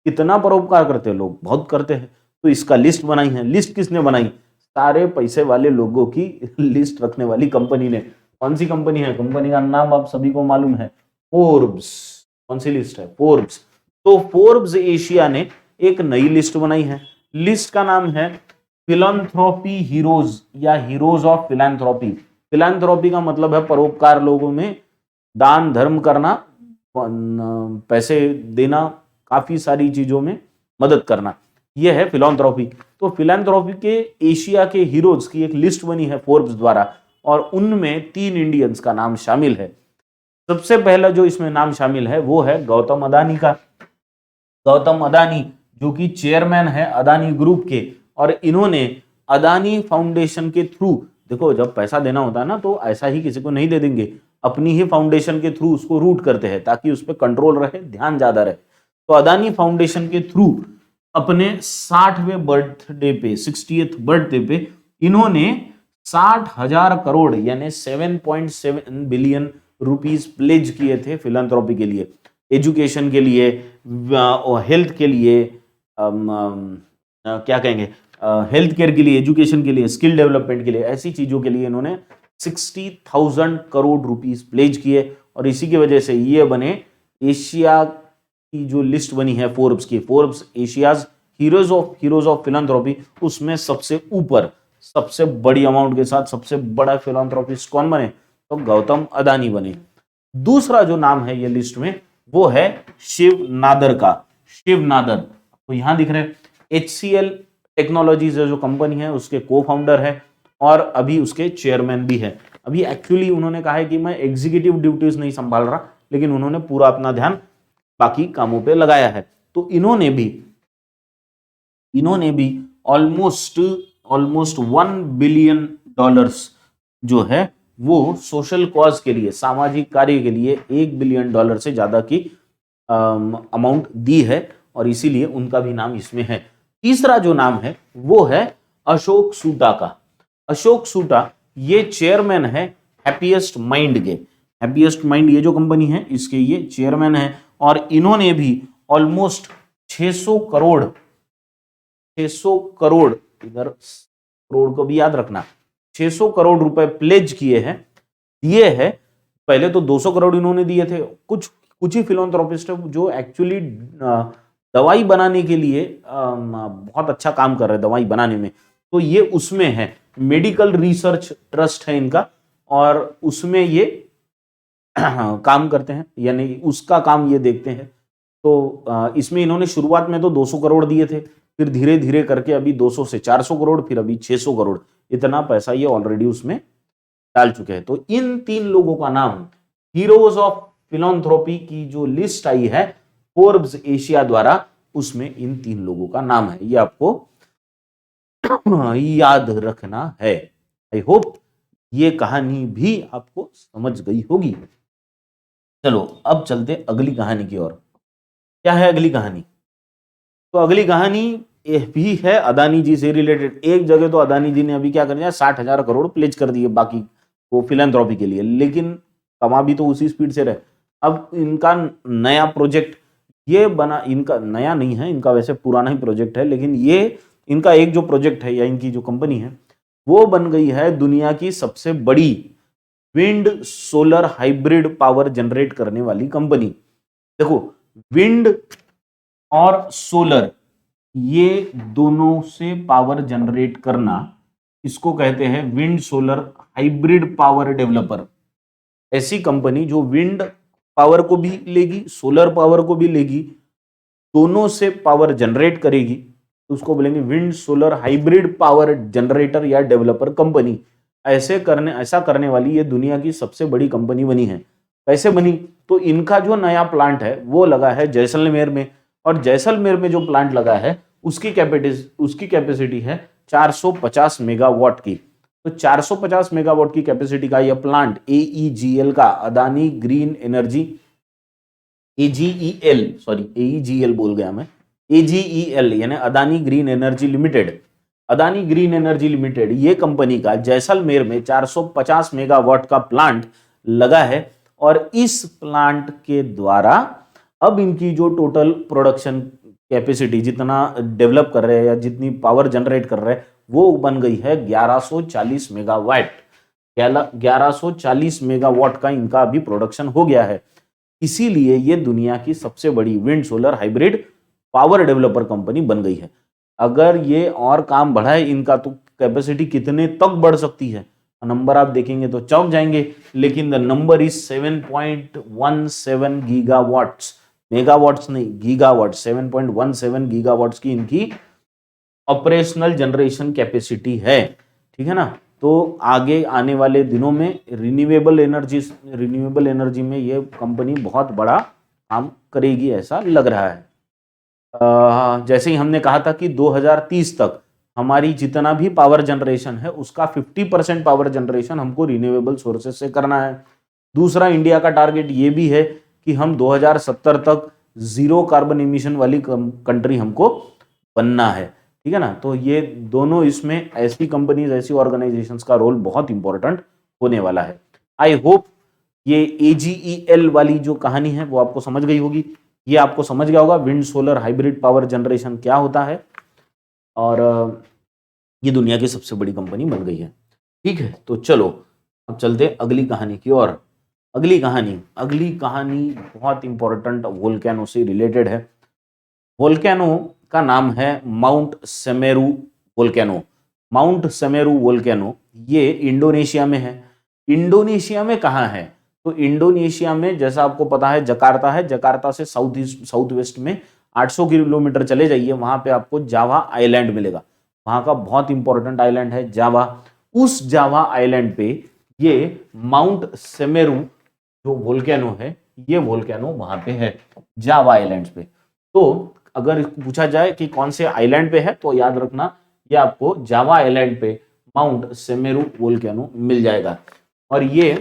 कितना परोपकार करते हैं लोग? बहुत करते हैं। तो इसका लिस्ट बनाई है। लिस्ट किसने बनाई? सारे पैसे वाले लोगों की लिस्ट रखने वाली कंपनी ने। कौन सी कंपनी है? कंपनी का नाम आप सभी को मालूम है, फोर्ब्स। कौन सी लिस्ट है? फोर्ब्स। तो फोर्ब्स एशिया ने एक नई लिस्ट बनाई है। लिस्ट का नाम है फिलैंथ्रोपी हीरोज या हीरोज ऑफ फिलैंथ्रोपी। फिलैंथ्रोपी का मतलब है परोपकार, लोगों में दान धर्म करना, पैसे देना, काफी सारी चीजों में मदद करना, यह है फिलैंथ्रोपी। तो फिलैंथ्रोपी के एशिया के हीरोज की एक लिस्ट बनी है फोर्ब्स द्वारा और उनमें 3 इंडियंस का नाम शामिल है। सबसे पहला जो इसमें नाम शामिल है वो है गौतम अदानी का। गौतम अदानी जो कि चेयरमैन है अदानी ग्रुप के, और इन्होंने अदानी फाउंडेशन के थ्रू, देखो जब पैसा देना होता है ना तो ऐसा ही किसी को नहीं दे देंगे, अपनी ही फाउंडेशन के थ्रू उसको रूट करते हैं ताकि उस पर कंट्रोल रहे, ध्यान ज्यादा रहे। तो अदानी फाउंडेशन के थ्रू अपने 60वें बर्थडे पे, 60th बर्थडे पे इन्होंने 60,000 करोड़ यानी 7.7 बिलियन रुपीस प्लेज किए थे फिलैंथ्रोपी के लिए, एजुकेशन के लिए, हेल्थ के लिए, क्या कहेंगे, हेल्थ केयर के लिए, एजुकेशन के लिए, स्किल डेवलपमेंट के लिए, ऐसी चीजों के लिए इन्होंने 60,000 करोड़ रुपीस प्लेज किए। और इसी की वजह से ये बने एशिया की जो लिस्ट बनी है फोर्ब्स की, Forbes Asia's heroes of philanthropy, उसमें सबसे ऊपर, सबसे बड़ी अमाउंट के साथ सबसे बड़ा फिलैंथ्रोपिस्ट कौन बने? तो गौतम अदानी बने। दूसरा जो नाम है ये लिस्ट में वो है शिव नादर का। शिव नादर तो यहां दिख रहे हैं। HCL टेक्नोलॉजीज जो कंपनी है उसके को फाउंडर है और अभी उसके चेयरमैन भी है। अभी एक्चुअली उन्होंने कहा है कि मैं एग्जीक्यूटिव ड्यूटीज नहीं संभाल रहा, लेकिन उन्होंने पूरा अपना ध्यान बाकी कामों पे लगाया है। तो इन्होंने भी ऑलमोस्ट $1 बिलियन जो है वो सोशल कॉज के लिए, सामाजिक कार्य के लिए $1 बिलियन से ज्यादा की अमाउंट दी है और इसीलिए उनका भी नाम इसमें है। तीसरा जो नाम है वो है अशोक सूटा का। अशोक सूटा ये चेयरमैन है हैप्पीएस्ट माइंड के। हैप्पीएस्ट माइंड ये जो कंपनी है इसके ये चेयरमैन है और इन्होंने भी ऑलमोस्ट 600 करोड़, इधर करोड़ को भी याद रखना, 600 करोड़ रुपए प्लेज किए हैं, दिए हैं। पहले तो 200 करोड़ इन्होंने दिए थे। कुछ ही फिलोंथ्रोपिस्ट है जो एक्चुअली दवाई बनाने के लिए बहुत अच्छा काम कर रहे हैं दवाई बनाने में, तो ये उसमें है। मेडिकल रिसर्च ट्रस्ट है इनका और उसमें ये काम करते हैं, यानी उसका काम ये देखते हैं। तो इसमें इन्होंने शुरुआत में तो 200 करोड़ दिए थे, फिर धीरे धीरे करके अभी 200 से 400 करोड़, फिर अभी 600 करोड़, इतना पैसा ये ऑलरेडी उसमें डाल चुके हैं। तो इन 3 लोगों का नाम हीरोज ऑफ फिलॉन्थ्रोपी की जो लिस्ट आई है फोर्ब्स एशिया द्वारा, उसमें इन 3 लोगों का नाम है। ये आपको याद रखना है। आई होप ये कहानी भी आपको समझ गई होगी। चलो अब चलते अगली कहानी की ओर। क्या है अगली कहानी? तो अगली कहानी ये भी है अदानी जी से रिलेटेड। एक जगह तो अदानी जी ने अभी क्या कर दिया, 60,000 करोड़ प्लेज कर दिए बाकी वो फिलैंथ्रोपी के लिए, लेकिन कमा भी तो उसी स्पीड से रहे। अब इनका नया प्रोजेक्ट ये बना, इनका नया नहीं है, इनका वैसे पुराना ही प्रोजेक्ट है, लेकिन ये इनका एक जो प्रोजेक्ट है या इनकी जो कंपनी है वो बन गई है दुनिया की सबसे बड़ी wind solar hybrid power generate करने वाली कंपनी। देखो, विंड और सोलर ये दोनों से पावर जनरेट करना, इसको कहते हैं wind solar hybrid power developer. ऐसी कंपनी जो विंड पावर को भी लेगी, सोलर पावर को भी लेगी, दोनों से पावर जनरेट करेगी, तो उसको बोलेंगे wind solar hybrid power generator या डेवलपर कंपनी। ऐसा करने वाली ये दुनिया की सबसे बड़ी कंपनी बनी है। कैसे बनी? तो इनका जो नया प्लांट है वो लगा है जैसलमेर में, और जैसलमेर में जो प्लांट लगा है उसकी कैपेसिटी है 450 मेगावाट की। तो 450 मेगावाट की कैपेसिटी का यह प्लांट AEGL का, अदानी ग्रीन एनर्जी, AEGL बोल गया मैं, AGEL यानी Adani green energy limited. Adani green energy limited ये कंपनी का जैसलमेर में 450 मेगावाट का प्लांट लगा है और इस प्लांट के द्वारा अब इनकी जो टोटल प्रोडक्शन कैपेसिटी, जितना डेवलप कर रहे हैं या जितनी पावर जनरेट कर रहे हैं, वो बन गई है 1140 मेगावाट। 1140 मेगावाट का इनका अभी प्रोडक्शन हो गया है। इसीलिए ये दुनिया की सबसे बड़ी wind solar hybrid power developer company बन गई है। अगर ये और काम बढ़ाए इनका तो कैपेसिटी कितने तक बढ़ सकती है, नंबर आप देखेंगे तो चौंक जाएंगे, लेकिन the number is 7.17 gigawatts, megawatts नहीं गीगावाट। 7.17 गीगावाट्स की इनकी ऑपरेशनल जनरेशन कैपेसिटी है, ठीक है ना। तो आगे आने वाले दिनों में रिन्यूएबल एनर्जी में ये कंपनी बहुत बड़ा काम करेगी, ऐसा लग रहा है। जैसे ही हमने कहा था कि 2030 तक हमारी जितना भी पावर जनरेशन है उसका 50% पावर जनरेशन हमको रिन्यूएबल सोर्सेस से करना है। दूसरा, इंडिया का टारगेट ये भी है कि हम 2070 तक जीरो कार्बन एमिशन वाली कंट्री हमको बनना है, ठीक है ना। तो ये दोनों, इसमें ऐसी कंपनीज, ऐसी ऑर्गेनाइजेशंस का रोल बहुत इंपॉर्टेंट होने वाला है। आई होप ये AGEL वाली जो कहानी है वो आपको समझ गई होगी। ये आपको समझ गया होगा wind solar hybrid power generation क्या होता है, और ये दुनिया की सबसे बड़ी कंपनी बन गई है, ठीक है। तो चलो अब चलते अगली कहानी की ओर। अगली कहानी बहुत इंपॉर्टेंट वोल्केनो से रिलेटेड है। वोल्केनो का नाम है mount Semeru volcano. Mount Semeru volcano ये इंडोनेशिया में है। इंडोनेशिया में कहाँ है? तो इंडोनेशिया में, जैसा आपको पता है, जकार्ता है। जकार्ता से साउथ वेस्ट में 800 किलोमीटर चले जाइए, वहां पे आपको जावा आइलैंड मिलेगा। वहां का बहुत इंपॉर्टेंट आइलैंड है जावा। उस जावा आइलैंड पे ये माउंट सेमेरू जो वोल्केनो है, ये वोल्केनो वहां पे है, जावा आइलैंड पे। तो अगर पूछा जाए कि कौन से आइलैंड पे है, तो याद रखना ये आपको जावा आइलैंड पे माउंट सेमेरू वोल्केनो मिल जाएगा। और ये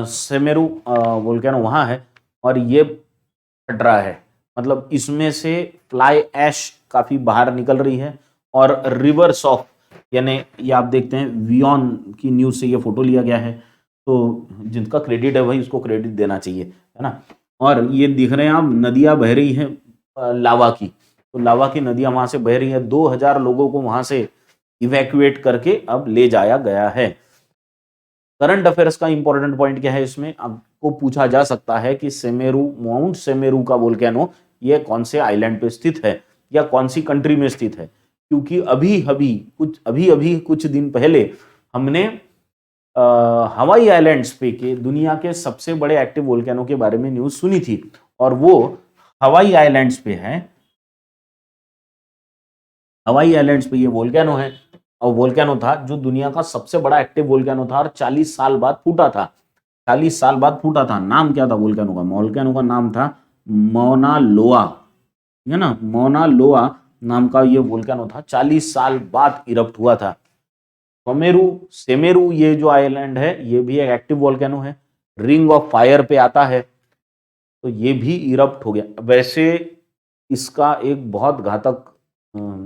सेमेरू वोल्केनो वहाँ है और ये फट रहा है, मतलब इसमें से फ्लाई ऐश काफी बाहर निकल रही है। और रिवर्स ऑफ, यानी ये आप देखते हैं वियॉन की न्यूज से ये फोटो लिया गया है, तो जिनका क्रेडिट है भाई उसको क्रेडिट देना चाहिए, है ना। और ये दिख रहे हैं आप, नदियां बह रही हैं लावा की, तो लावा की नदियां वहां से बह रही है। 2000 लोगों को वहां से इवैक्यूएट करके अब ले जाया गया है। करंट अफेयर्स का इंपॉर्टेंट पॉइंट क्या है इसमें, आपको पूछा जा सकता है कि सेमेरू, माउंट सेमेरू का वोल्केनो ये कौन से आइलैंड पे स्थित है या कौन सी कंट्री में स्थित है। क्योंकि अभी अभी कुछ दिन पहले हमने हवाई आइलैंड्स पे के दुनिया के सबसे बड़े एक्टिव वोल्केनो के बारे में न्यूज सुनी थी, और वो हवाई आइलैंड्स पे है। हवाई आइलैंड्स पे ये वोल्केनो है, और वोल्केनो था जो दुनिया का सबसे बड़ा एक्टिव वोल्केनो था और 40 साल बाद फूटा था। 40 साल बाद फूटा था। नाम क्या था वोल्केनो का? वोल्केनो का नाम था मौना लोआ, है ना। मौना लोआ नाम का ये वोल्केनो था, 40 साल बाद इरप्ट हुआ था। सेमेरू ये जो आइलैंड है ये भी एक एक्टिव वोल्केनो है, रिंग ऑफ फायर पे आता है, तो ये भी इरप्ट हो गया। वैसे इसका एक बहुत घातक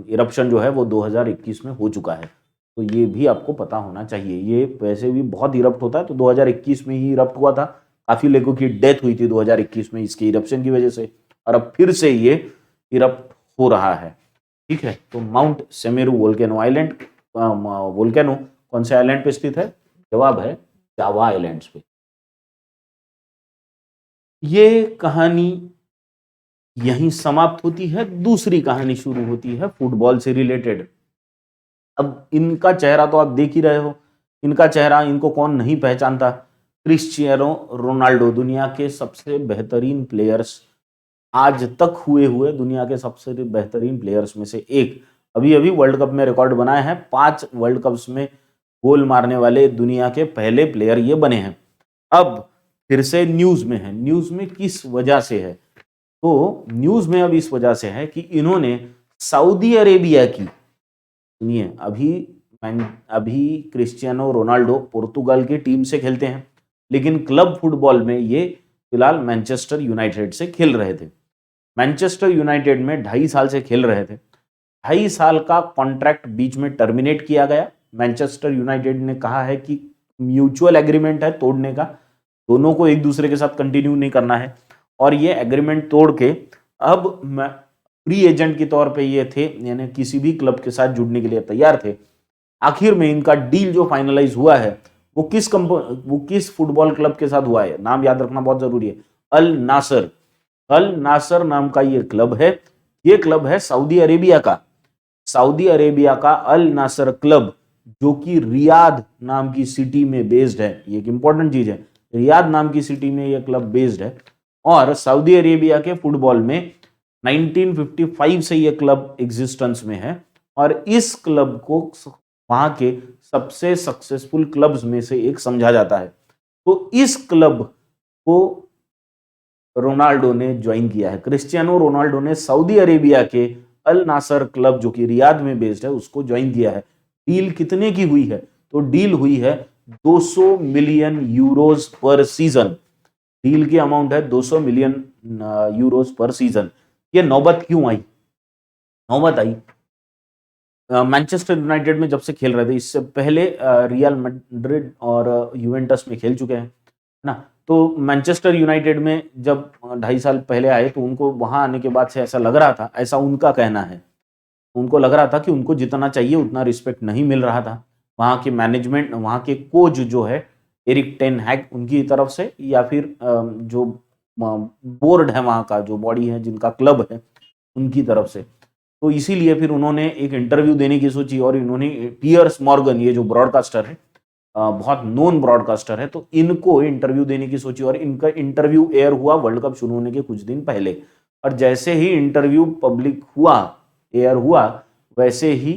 इरप्शन जो है वो 2021 में हो चुका है, तो ये भी आपको पता होना चाहिए। ये वैसे भी बहुत इरप्ट होता है, तो 2021 में ही इरप्ट हुआ था। काफी लोगों की डेथ हुई थी 2021 में इसके इरप्शन की वजह से, और अब फिर से ये इरप्ट हो रहा है। ठीक है, तो mount Semeru volcano island, volcano कौन से आइलैंड पे स्थित है? जवाब है जावा आइलैंड्स पे। ये कहानी यहीं समाप्त होती है, दूसरी कहानी शुरू होती है फुटबॉल से रिलेटेड। अब इनका चेहरा तो आप देख ही रहे हो, इनका चेहरा इनको कौन नहीं पहचानता। क्रिस्टियानो रोनाल्डो, दुनिया के सबसे बेहतरीन प्लेयर्स, आज तक हुए दुनिया के सबसे बेहतरीन प्लेयर्स में से एक। अभी अभी वर्ल्ड कप में रिकॉर्ड बनाए हैं, 5 वर्ल्ड कप्स में गोल मारने वाले दुनिया के पहले प्लेयर ये बने हैं। अब फिर से न्यूज में है। न्यूज में किस वजह से है? तो न्यूज में अब इस वजह से है कि इन्होंने सऊदी अरेबिया की, सुनिए, अभी क्रिस्टियानो रोनाल्डो पोर्तुगाल की टीम से खेलते हैं, लेकिन क्लब फुटबॉल में ये फिलहाल मैनचेस्टर यूनाइटेड से खेल रहे थे। मैनचेस्टर यूनाइटेड में 2.5 साल से खेल रहे थे। 2.5 साल का कॉन्ट्रैक्ट बीच में टर्मिनेट किया गया। मैनचेस्टर यूनाइटेड ने कहा है कि म्यूचुअल एग्रीमेंट है तोड़ने का, दोनों को एक दूसरे के साथ कंटिन्यू नहीं करना है, और ये एग्रीमेंट तोड़ के अब फ्री एजेंट के तौर पे ये थे, यानी किसी भी क्लब के साथ जुड़ने के लिए तैयार थे। आखिर में इनका डील जो फाइनलाइज हुआ है वो किस फुटबॉल क्लब के साथ हुआ है? नाम याद रखना बहुत जरूरी है। अल नासर। अल नासर नाम का ये क्लब है। ये क्लब है सऊदी अरेबिया का। सऊदी अरेबिया का अल नासर क्लब, जो कि रियाद नाम की सिटी में बेस्ड है। ये एक इंपॉर्टेंट चीज है, रियाद नाम की सिटी में ये क्लब बेस्ड है। और सऊदी अरेबिया के फुटबॉल में 1955 से ये क्लब एग्जिस्टेंस में है, और इस क्लब को वहां के सबसे सक्सेसफुल क्लब्स में से एक समझा जाता है। तो इस क्लब को रोनाल्डो ने ज्वाइन किया है। क्रिस्टियानो रोनाल्डो ने सऊदी अरेबिया के अल नासर क्लब, जो कि रियाद में बेस्ड है, उसको ज्वाइन किया है। डील कितने की हुई है? तो डील हुई है 200 मिलियन यूरोज पर सीजन। डील की अमाउंट है 200 मिलियन यूरोज पर सीजन। ये नौबत क्यों आई? नौबत आई मैनचेस्टर यूनाइटेड में जब से खेल रहे थे। इससे पहले रियल मैड्रिड और यूवेंटस में खेल चुके हैं ना। तो मैनचेस्टर यूनाइटेड में जब 2.5 साल पहले आए तो उनको वहां आने के बाद से ऐसा लग रहा था, ऐसा उनका कहना है, उनको लग रहा था कि उनको जितना चाहिए उतना रिस्पेक्ट नहीं मिल रहा था वहां के मैनेजमेंट, वहां के कोच जो है एरिक टेन हैग उनकी तरफ से, या फिर जो बोर्ड है वहां का, जो बॉडी है जिनका क्लब है, उनकी तरफ से। तो इसीलिए फिर उन्होंने एक इंटरव्यू देने की सोची, और इन्होंने पियर्स मॉर्गन, ये जो ब्रॉडकास्टर है, बहुत नोन ब्रॉडकास्टर है, तो इनको इंटरव्यू देने की सोची, और इनका इंटरव्यू एयर हुआ वर्ल्ड कप शुरू होने के कुछ दिन पहले। और जैसे ही इंटरव्यू पब्लिक हुआ, एयर हुआ, वैसे ही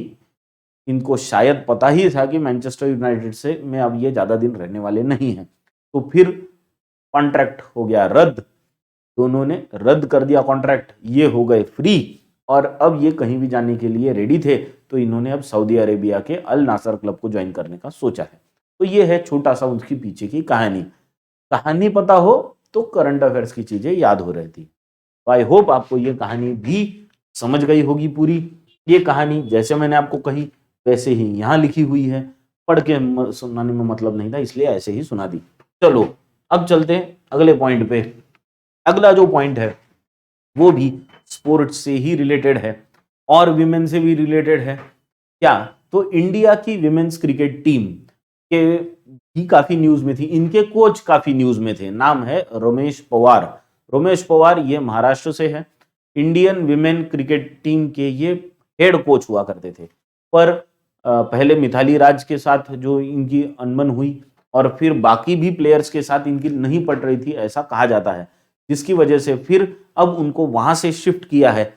इनको शायद पता ही था कि मैनचेस्टर यूनाइटेड से में अब ये ज्यादा दिन रहने वाले नहीं हैं। तो फिर कॉन्ट्रैक्ट हो गया रद्द, दोनों ने रद्द कर दिया कॉन्ट्रैक्ट, ये हो गए फ्री, और अब ये कहीं भी जाने के लिए रेडी थे। तो इन्होंने अब सऊदी अरेबिया के अल नासर क्लब को ज्वाइन करने का सोचा है। तो ये है छोटा सा उसकी पीछे की कहानी। कहानी पता हो तो करंट अफेयर्स की चीजें याद हो रहती। तो आई होप आपको ये कहानी भी समझ गई होगी पूरी। ये कहानी जैसे मैंने आपको कही वैसे ही यहाँ लिखी हुई है, पढ़ के सुनाने में मतलब नहीं था, इसलिए ऐसे ही सुना दी। चलो अब चलते हैं अगले पॉइंट पे। अगला जो पॉइंट है वो भी स्पोर्ट्स से ही रिलेटेड है और विमेन से भी रिलेटेड है। क्या? तो इंडिया की विमेन्स क्रिकेट टीम के भी काफी न्यूज में थी, इनके कोच काफी न्यूज में थे। नाम है रमेश पवार। रमेश पवार ये महाराष्ट्र से है। इंडियन विमेन क्रिकेट टीम के ये हेड कोच हुआ करते थे, पर पहले मिथाली राज के साथ जो इनकी अनबन हुई और फिर बाकी भी प्लेयर्स के साथ इनकी नहीं पट रही थी ऐसा कहा जाता है, जिसकी वजह से फिर अब उनको वहां से शिफ्ट किया है,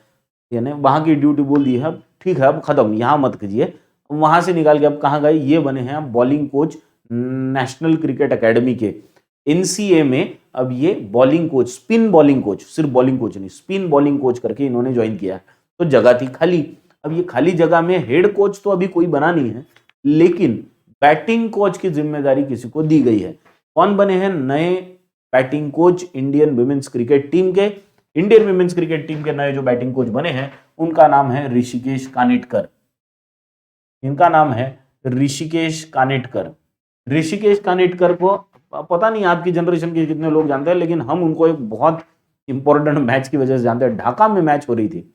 यानी वहां की ड्यूटी बोल दी है, ठीक है अब खत्म, यहाँ मत कीजिए। वहां से निकाल के अब कहाँ गए? ये बने हैं अब bowling coach national cricket academy के, एनसीए में। अब ये bowling coach, spin bowling coach, सिर्फ बॉलिंग कोच नहीं, स्पिन बॉलिंग कोच करके इन्होंने ज्वाइन किया है। तो जगह थी खाली। अब ये खाली जगह में हेड कोच तो अभी कोई बना नहीं है, लेकिन बैटिंग कोच की जिम्मेदारी किसी को दी गई है। कौन बने हैं नए batting coach Indian women's cricket team के? इंडियन विमेन्स क्रिकेट टीम के नए जो बैटिंग कोच बने हैं उनका नाम है ऋषिकेश कानिटकर। इनका नाम है ऋषिकेश कानिटकर। ऋषिकेश कानिटकर को पता नहीं आपकी जनरेशन के कितने लोग जानते हैं, लेकिन हम उनको एक बहुत इंपॉर्टेंट मैच की वजह से जानते हैं। ढाका में मैच हो रही थी,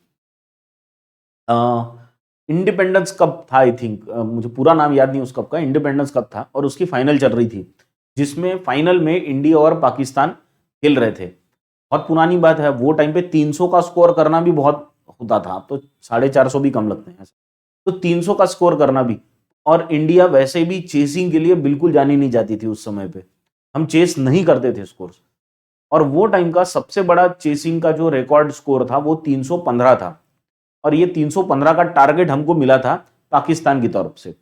इंडिपेंडेंस कप था आई थिंक, मुझे पूरा नाम याद नहीं उस कप का, इंडिपेंडेंस कप था और उसकी फाइनल चल रही थी, जिसमें फाइनल में इंडिया और पाकिस्तान खेल रहे थे। बहुत पुरानी बात है, वो टाइम पे 300 का स्कोर करना भी बहुत होता था, अब तो 450 भी कम लगते हैं। तो 300 का स्कोर करना भी, और इंडिया वैसे भी चेसिंग के लिए बिल्कुल जानी नहीं जाती थी उस समय पे, हम चेस नहीं करते थे स्कोर। और वो टाइम का सबसे बड़ा चेसिंग का जो रिकॉर्ड स्कोर था वो 315 था, और ये 315 का टारगेट हमको मिला था पाकिस्तान की तरफ से।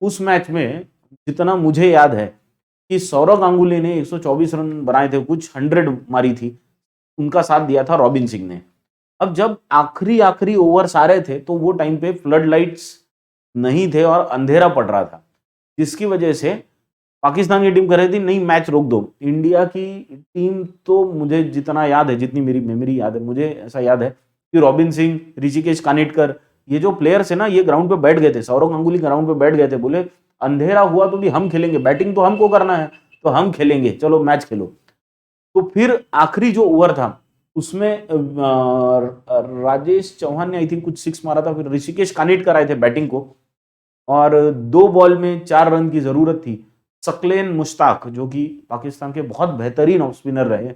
उस मैच में जितना मुझे याद है कि सौरव गांगुली ने 124 रन बनाए थे, कुछ 100 मारी थी, उनका साथ दिया था रॉबिन सिंह ने। अब जब आखिरी आखिरी ओवर्स आ रहे थे तो वो टाइम पे फ्लड लाइट्स नहीं थे और अंधेरा पड़ रहा था, जिसकी वजह से पाकिस्तान की टीम कह रही थी नहीं मैच रोक दो। इंडिया की टीम तो मुझे जितना याद है, जितनी मेरी मेमोरी याद है, मुझे ऐसा याद है कि रॉबिन सिंह, ऋषिकेश कानिटकर, ये जो प्लेयर्स है ना, ये ग्राउंड पे बैठ गए थे, सौरव गांगुली ग्राउंड पे बैठ गए थे, बोले अंधेरा हुआ तो भी हम खेलेंगे, बैटिंग तो हमको करना है तो हम खेलेंगे, चलो मैच खेलो। तो फिर आखिरी जो ओवर था उसमें राजेश चौहान ने आई थिंक कुछ 6 मारा था, फिर ऋषिकेश कानिटकर आए थे बैटिंग को, और 2 बॉल में 4 रन की जरूरत थी। सकलेन मुश्ताक जो कि पाकिस्तान के बहुत बेहतरीन ऑफ स्पिनर रहे,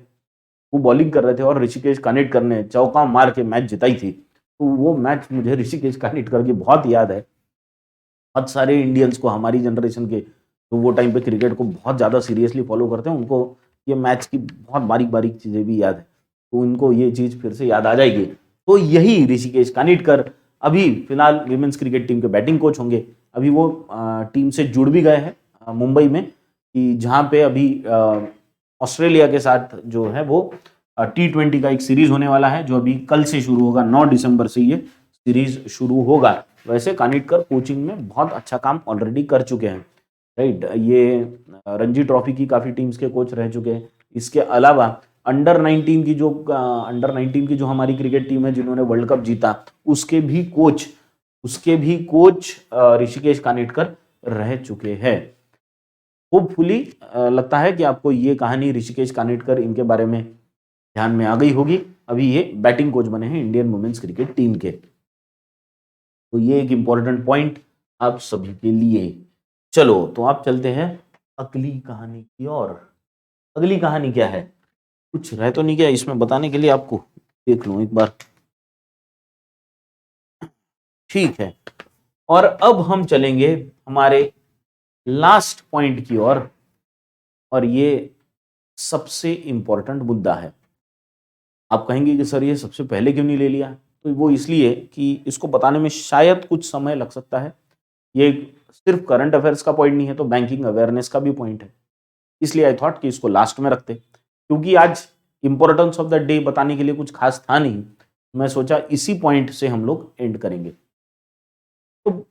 वो बॉलिंग कर रहे थे और ऋषिकेश कानिटकर ने चौका मार के मैच जिताई थी। तो वो मैच मुझे ऋषिकेश कानिटकर की बहुत याद है। बहुत सारे इंडियंस को, हमारी जनरेशन के तो वो टाइम पे क्रिकेट को बहुत ज़्यादा सीरियसली फॉलो करते हैं, उनको ये मैच की बहुत बारीक बारीक चीज़ें भी याद है, तो उनको ये चीज़ फिर से याद आ जाएगी। तो यही ऋषिकेश कानिटकर अभी फिलहाल विमेंस क्रिकेट टीम के बैटिंग कोच होंगे। अभी वो टीम से जुड़ भी गए हैं मुंबई में, कि जहाँ पे अभी ऑस्ट्रेलिया के साथ जो है वो T20 का एक सीरीज होने वाला है, जो अभी कल से शुरू होगा, 9 दिसंबर से ये सीरीज शुरू होगा। वैसे कानिटकर कोचिंग में बहुत अच्छा काम ऑलरेडी कर चुके हैं, राइट। ये रणजी ट्रॉफी की काफ़ी टीम्स के कोच रह चुके हैं। इसके अलावा अंडर 19 की जो हमारी क्रिकेट टीम है जिन्होंने वर्ल्ड कप जीता, उसके भी कोच ऋषिकेश कानिटकर रह चुके हैं। होपफुली लगता है कि आपको ये कहानी ऋषिकेश कानिटकर इनके बारे में ध्यान में आ गई होगी। अभी ये बैटिंग कोच बने हैं इंडियन वुमेन्स क्रिकेट टीम के। तो ये एक इंपॉर्टेंट पॉइंट आप सभी के लिए। चलो तो आप चलते हैं अगली कहानी की ओर। अगली कहानी क्या है? कुछ रह तो नहीं गया इसमें बताने के लिए आपको? देख लूं एक बार। ठीक है, और अब हम चलेंगे हमारे लास्ट पॉइंट की ओर, और ये सबसे इंपॉर्टेंट मुद्दा है। आप कहेंगे कि सर ये सबसे पहले क्यों नहीं ले लिया? तो वो इसलिए कि इसको बताने में शायद कुछ समय लग सकता है। ये सिर्फ करंट अफेयर्स का पॉइंट नहीं है, तो बैंकिंग अवेयरनेस का भी पॉइंट है, इसलिए आई थॉट कि इसको लास्ट में रखते, क्योंकि आज इंपॉर्टेंस ऑफ द डे बताने के लिए कुछ खास था नहीं। मैं सोचा इसी पॉइंट से हम लोग एंड करेंगे। तो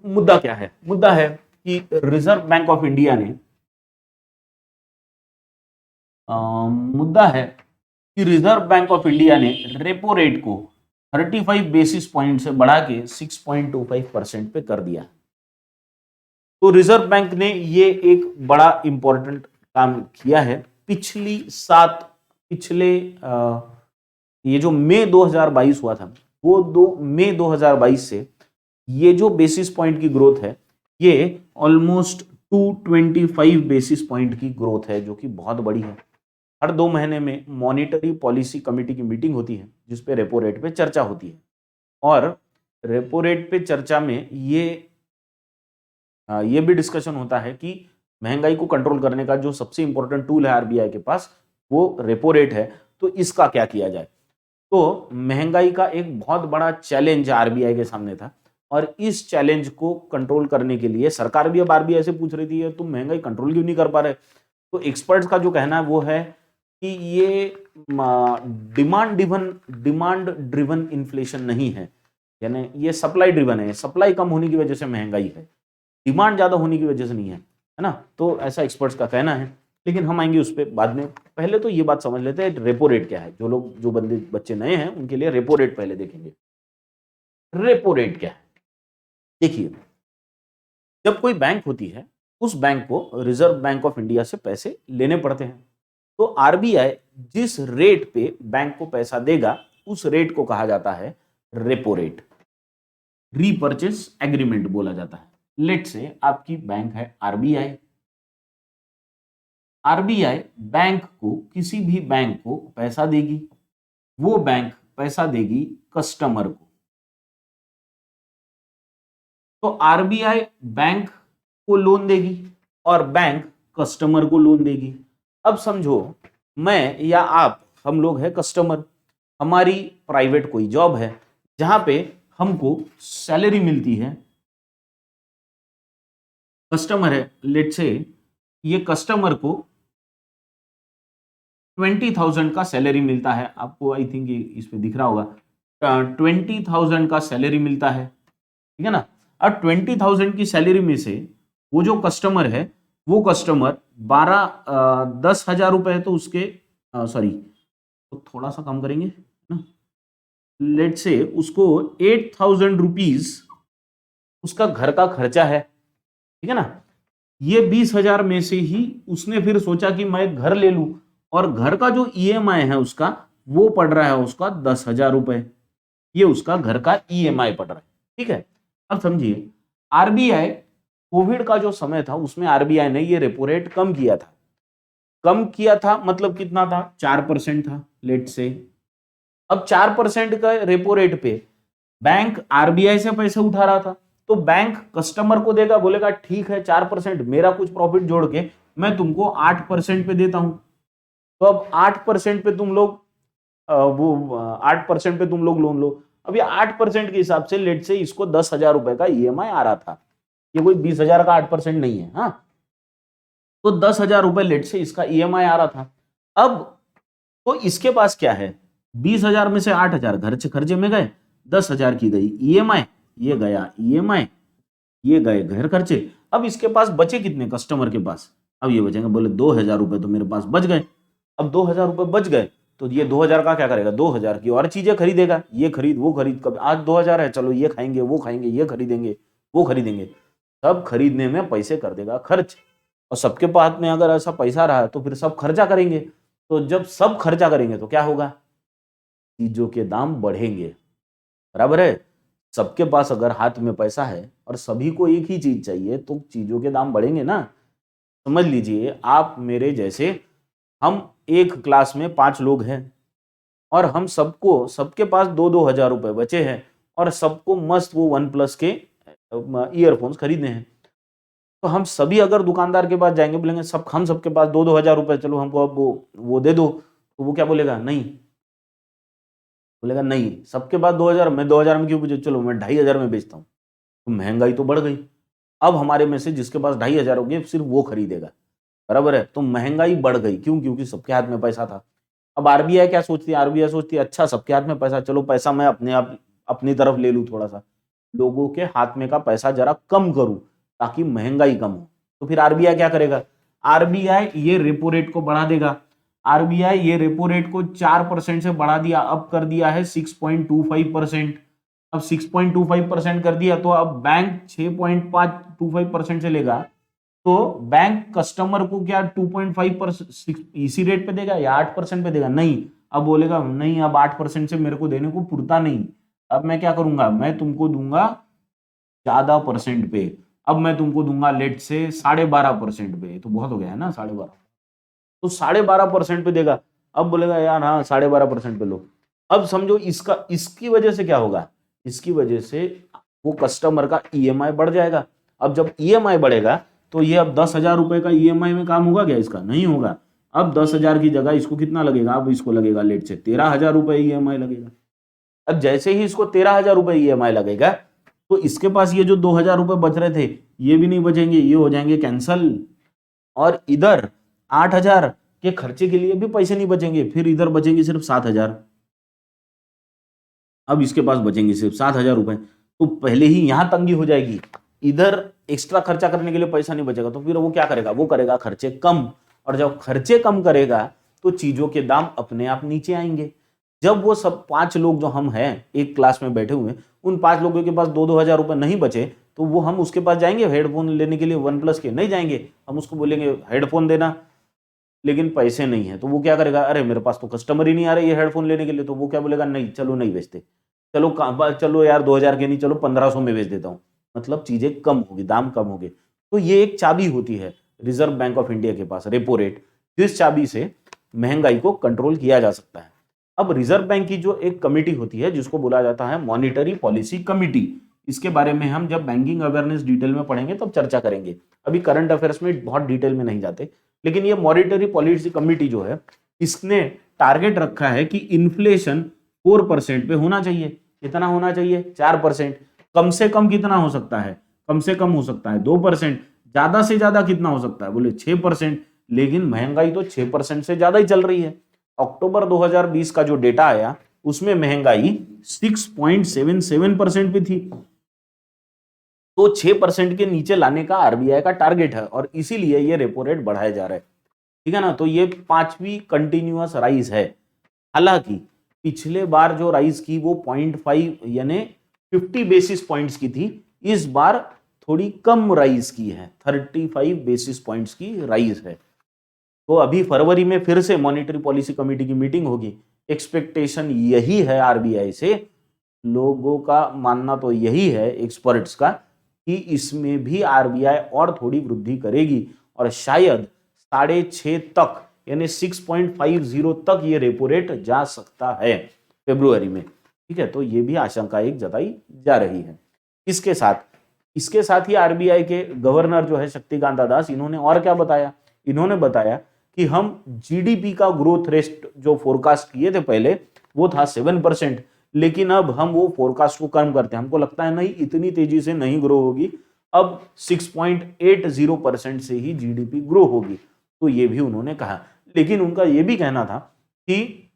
मुद्दा क्या है? मुद्दा है कि रिजर्व बैंक ऑफ इंडिया ने मुद्दा है कि रिजर्व बैंक ऑफ इंडिया ने रेपो रेट को 35 बेसिस पॉइंट से बढ़ा के 6.25% पे कर दिया। तो रिजर्व बैंक ने ये एक बड़ा इंपॉर्टेंट काम किया है। पिछले ये जो मई 2022 हुआ था, वो मई 2022 से ये जो बेसिस पॉइंट की ग्रोथ है, ये ऑलमोस्ट 225 बेसिस पॉइंट की ग्रोथ है, जो कि बहुत बड़ी है। हर 2 महीने में मॉनिटरी पॉलिसी कमेटी की मीटिंग होती है, जिसपे रेपो रेट पे चर्चा होती है, और रेपो रेट पे चर्चा में ये भी डिस्कशन होता है कि महंगाई को कंट्रोल करने का जो सबसे इंपॉर्टेंट टूल है आरबीआई के पास, वो रेपो रेट है। तो इसका क्या किया जाए। तो महंगाई का एक बहुत बड़ा चैलेंज आरबीआई के सामने था, और इस चैलेंज को कंट्रोल करने के लिए सरकार भी अब आरबीआई से पूछ रही थी, तुम महंगाई कंट्रोल क्यों नहीं कर पा रहे। तो एक्सपर्ट्स का जो कहना है वो है कि ये डिमांड ड्रिवन इन्फ्लेशन नहीं है, यानी ये सप्लाई ड्रिवन है। सप्लाई कम होने की वजह से महंगाई है, डिमांड ज्यादा होने की वजह से नहीं है, है ना। तो ऐसा एक्सपर्ट्स का कहना है, लेकिन हम आएंगे उस पर बाद में। पहले तो ये बात समझ लेते हैं रेपो रेट क्या है। जो बच्चे नए हैं उनके लिए रेपो रेट पहले देखेंगे। रेपो रेट क्या है, देखिए, जब कोई बैंक होती है, उस बैंक को रिजर्व बैंक ऑफ इंडिया से पैसे लेने पड़ते हैं। तो आरबीआई जिस रेट पे बैंक को पैसा देगा, उस रेट को कहा जाता है रेपो रेट, रीपर्चेस एग्रीमेंट बोला जाता है। लेट से आपकी बैंक है आरबीआई। आरबीआई बैंक को, किसी भी बैंक को पैसा देगी, वो बैंक पैसा देगी कस्टमर को। तो आरबीआई बैंक को लोन देगी और बैंक कस्टमर को लोन देगी। अब समझो, मैं या आप, हम लोग हैं कस्टमर, हमारी प्राइवेट कोई जॉब है जहां पे हमको सैलरी मिलती है। कस्टमर है, लेट से ये कस्टमर को 20,000 का सैलरी मिलता है। आपको आई थिंक इस पे दिख रहा होगा, 20,000 का सैलरी मिलता है, ठीक है ना। अब 20,000 की सैलरी में से वो जो कस्टमर है, वो कस्टमर 10,000 रुपए, तो उसके सॉरी, तो थोड़ा सा कम करेंगे ना, लेट से उसको 8,000 रुपीज उसका घर का खर्चा है, ठीक है ना। ये 20,000 में से ही उसने फिर सोचा कि मैं घर ले लूं, और घर का जो ईएमआई है उसका, वो पड़ रहा है उसका 10,000 रुपए। ये उसका घर का ईएमआई पड़ रहा है, ठीक है। अब समझिए, आरबीआई कोविड का जो समय था, उसमें आरबीआई ने ये रेपो रेट कम किया था। कम किया था मतलब कितना था, 4% था, लेट से। अब 4% का रेपो रेट पे बैंक आरबीआई से पैसे उठा रहा था, तो बैंक कस्टमर को देगा, बोलेगा ठीक है 4%, मेरा कुछ प्रॉफिट जोड़ के मैं तुमको 8% पे देता हूं। तो अब 8% पे तुम लोग 8% पे तुम लोग लोन लो। अब ये 8% के हिसाब से लेट से इसको 10,000 रुपए का ईएमआई आ रहा था। ये कोई 20,000 का 8% नहीं है, हाँ। तो 10,000 रुपए लेट से इसका ईएमआई आ रहा था। अब तो इसके पास क्या है, 20,000 में से 8,000 घर से खर्चे में गए, 10,000 की गई ईएमआई, ये गया ईएमआई, ये गए घर खर्चे। अब इसके पास बचे कितने कस्टमर के पास, अब ये बचेंगे, बोले 2,000 रुपए तो मेरे पास बच गए। अब 2,000 रुपए बच गए, तो ये 2,000 का क्या करेगा, 2,000 की और चीजें खरीदेगा, ये खरीद वो खरीद। कभी आज 2,000 है, चलो ये खाएंगे वो खाएंगे, ये खरीदेंगे वो खरीदेंगे, सब खरीदने में पैसे कर देगा खर्च। और सबके पास में अगर ऐसा पैसा रहा तो फिर सब खर्चा करेंगे। तो जब सब खर्चा करेंगे तो क्या होगा, चीजों के दाम बढ़ेंगे, बराबर है। सबके पास अगर हाथ में पैसा है और सभी को एक ही चीज चाहिए, तो चीजों के दाम बढ़ेंगे ना। समझ लीजिए, आप मेरे जैसे, हम एक क्लास में 5 लोग हैं, और हम सबके पास 2-2 हजार रुपए बचे हैं, और सबको मस्त वो OnePlus के ईयरफोन्स खरीदने हैं। तो हम सभी अगर दुकानदार के पास जाएंगे, बोलेंगे हम सबके पास 2-2 हजार रुपए, चलो हमको अब वो दे दो, तो वो क्या बोलेगा, नहीं। बोलेगा नहीं, सबके पास 2,000, मैं 2,000 में क्यों बेचूं, चलो मैं 2,500 में बेचता हूँ। तो महंगाई तो बढ़ गई। अब हमारे में से जिसके पास 2,500 होंगे, सिर्फ वो खरीदेगा, बराबर है। तो महंगाई बढ़ गई, क्यों, क्योंकि सबके हाथ में पैसा था। अब आरबीआई क्या सोचती है, आरबीआई सोचती है अच्छा सबके हाथ में पैसा, चलो पैसा मैं अपनी तरफ ले लूं, थोड़ा सा लोगों के हाथ में का पैसा जरा कम करूं, ताकि महंगाई कम हो। तो फिर आरबीआई क्या करेगा, आरबीआई ये रेपो रेट को बढ़ा देगा। आरबीआई ये रेपो रेट को 4% से बढ़ा दिया, अब कर दिया है 6.25%। अब 6.25% कर दिया तो अब बैंक 6.525% से लेगा, तो बैंक कस्टमर को क्या 2.5% इसी रेट पे देगा या 8% पे देगा? नहीं, अब बोलेगा नहीं, अब 8% से मेरे को देने को पुरता नहीं, अब मैं क्या करूंगा, मैं तुमको दूंगा ज्यादा परसेंट पे। अब मैं तुमको दूंगा लेट से 12.5% पे, तो बहुत हो गया है ना 12.5, तो 12.5% पे देगा। अब बोलेगा यार हाँ 12.5% पे लो। अब समझो इसका, इसकी वजह से क्या होगा, इसकी वजह से वो कस्टमर का ईएमआई बढ़ जाएगा। अब जब ईएमआई बढ़ेगा तो ये अब 10,000 रुपए का ईएमआई में काम होगा क्या इसका? नहीं होगा। अब 10,000 की जगह इसको कितना लगेगा, अब इसको लगेगा लेट से 13,000 रुपए ईएमआई लगेगा। अब जैसे ही इसको 13,000 रुपए ईएमआई लगेगा तो इसके पास ये जो 2,000 रुपए बच रहे थे ये भी नहीं बचेंगे, ये हो जाएंगे कैंसल। और इधर 8,000 के खर्चे के लिए भी पैसे नहीं बचेंगे, फिर इधर बचेंगे सिर्फ 7,000। अब इसके पास बचेंगे सिर्फ 7,000 रुपए, तो पहले ही यहां तंगी हो जाएगी, इधर एक्स्ट्रा खर्चा करने के लिए पैसा नहीं बचेगा, तो फिर वो क्या करेगा, वो करेगा खर्चे कम। और जब खर्चे कम करेगा तो चीजों के दाम अपने आप नीचे आएंगे। जब वो सब 5 लोग जो हम हैं एक क्लास में बैठे हुए, उन 5 लोगों के पास 2-2 हजार रुपए नहीं बचे, तो वो हम उसके पास जाएंगे हेडफोन लेने के लिए वन प्लस के? नहीं जाएंगे। हम उसको बोलेंगे हेडफोन देना, लेकिन पैसे नहीं है, तो वो क्या करेगा, अरे मेरे पास तो कस्टमर ही नहीं आ रहे ये हेडफोन लेने के लिए, तो वो क्या बोलेगा, नहीं चलो नहीं बेचते, चलो चलो यार 2,000 के नहीं, चलो 1,500 में बेच देता हूँ। मतलब चीजें कम होगी, दाम कम होंगे। तो ये एक चाबी होती है रिजर्व बैंक ऑफ इंडिया के पास, रेपो रेट, जिस चाबी से महंगाई को कंट्रोल किया जा सकता है। अब रिजर्व बैंक की जो एक कमेटी होती है जिसको बोला जाता है मॉनिटरी पॉलिसी कमेटी, इसके बारे में हम जब बैंकिंग अवेयरनेस डिटेल में पढ़ेंगे तब चर्चा करेंगे, अभी करंट अफेयर्स में बहुत डिटेल में नहीं जाते। लेकिन ये मॉनिटरी पॉलिसी कमेटी जो है, इसने टारगेट रखा है कि इन्फ्लेशन 4% पे होना चाहिए। कितना होना चाहिए? 4%। कम से कम कितना हो सकता है? कम से कम हो सकता है 2%। ज्यादा से ज्यादा कितना हो सकता है? बोले 6%। लेकिन महंगाई तो 6% से ज्यादा ही चल रही है। अक्टूबर 2020 का जो डेटा आया उसमें महंगाई 6.77% पे थी। तो 6% के नीचे लाने का आरबीआई का टारगेट है और इसीलिए ये रेपो रेट बढ़ाया जा रहा है। ठीक है ना? तो ये 5वीं कंटिन्यूअस राइज है। हालांकि पिछले बार जो राइज की वो 0.5 यानी 50 बेसिस पॉइंट्स की थी, इस बार थोड़ी कम राइज की है, 35 बेसिस पॉइंट्स की राइज है। तो अभी फरवरी में फिर से मॉनिटरी पॉलिसी कमेटी की मीटिंग होगी। एक्सपेक्टेशन यही है आरबीआई से, लोगों का मानना तो यही है एक्सपर्ट्स का, कि इसमें भी आरबीआई और थोड़ी वृद्धि करेगी और शायद 6.5 तक यानी 6.50 तक ये रेपो रेट जा सकता है फेब्रुअरी में। ठीक है, तो ये भी आशंका एक जताई जा रही है। इसके साथ ही आरबीआई के गवर्नर जो है शक्तिकांत दास, इन्होंने और क्या बताया? इन्होंने बताया कि हम जीडीपी का ग्रोथ रेट जो फोरकास्ट किए थे पहले वो था 7%, लेकिन अब हम वो फोरकास्ट को कम करते हैं, हमको लगता है नहीं इतनी तेजी से नहीं ग्रो होगी, अब 6.80% से ही जीडीपी ग्रो होगी। तो ये भी उन्होंने कहा, लेकिन उनका ये भी कहना था कि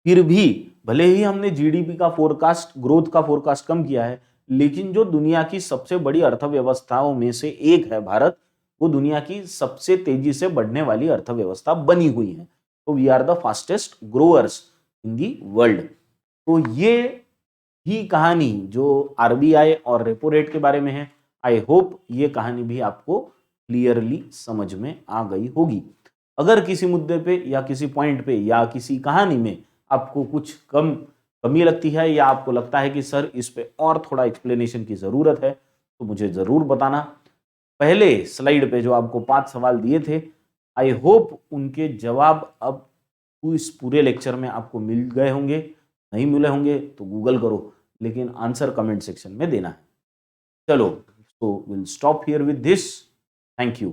फिर भी भले ही हमने जीडीपी का फोरकास्ट, ग्रोथ का फोरकास्ट कम किया है, लेकिन जो दुनिया की सबसे बड़ी अर्थव्यवस्थाओं में से एक है भारत, वो दुनिया की सबसे तेजी से बढ़ने वाली अर्थव्यवस्था बनी हुई है। तो we are the fastest growers in the world. तो ये ही कहानी जो आरबीआई और रेपो रेट के बारे में है, आई होप ये कहानी भी आपको क्लियरली समझ में आ गई होगी। अगर किसी मुद्दे पे या किसी पॉइंट पे या किसी कहानी में आपको कुछ कमी लगती है या आपको लगता है कि सर इस पे और थोड़ा एक्सप्लेनेशन की जरूरत है, तो मुझे जरूर बताना। पहले स्लाइड पे जो आपको 5 सवाल दिए थे, आई होप उनके जवाब अब इस पूरे लेक्चर में आपको मिल गए होंगे। नहीं मिले होंगे तो गूगल करो, लेकिन आंसर कमेंट सेक्शन में देना है। चलो, so we'll stop here with this. Thank you.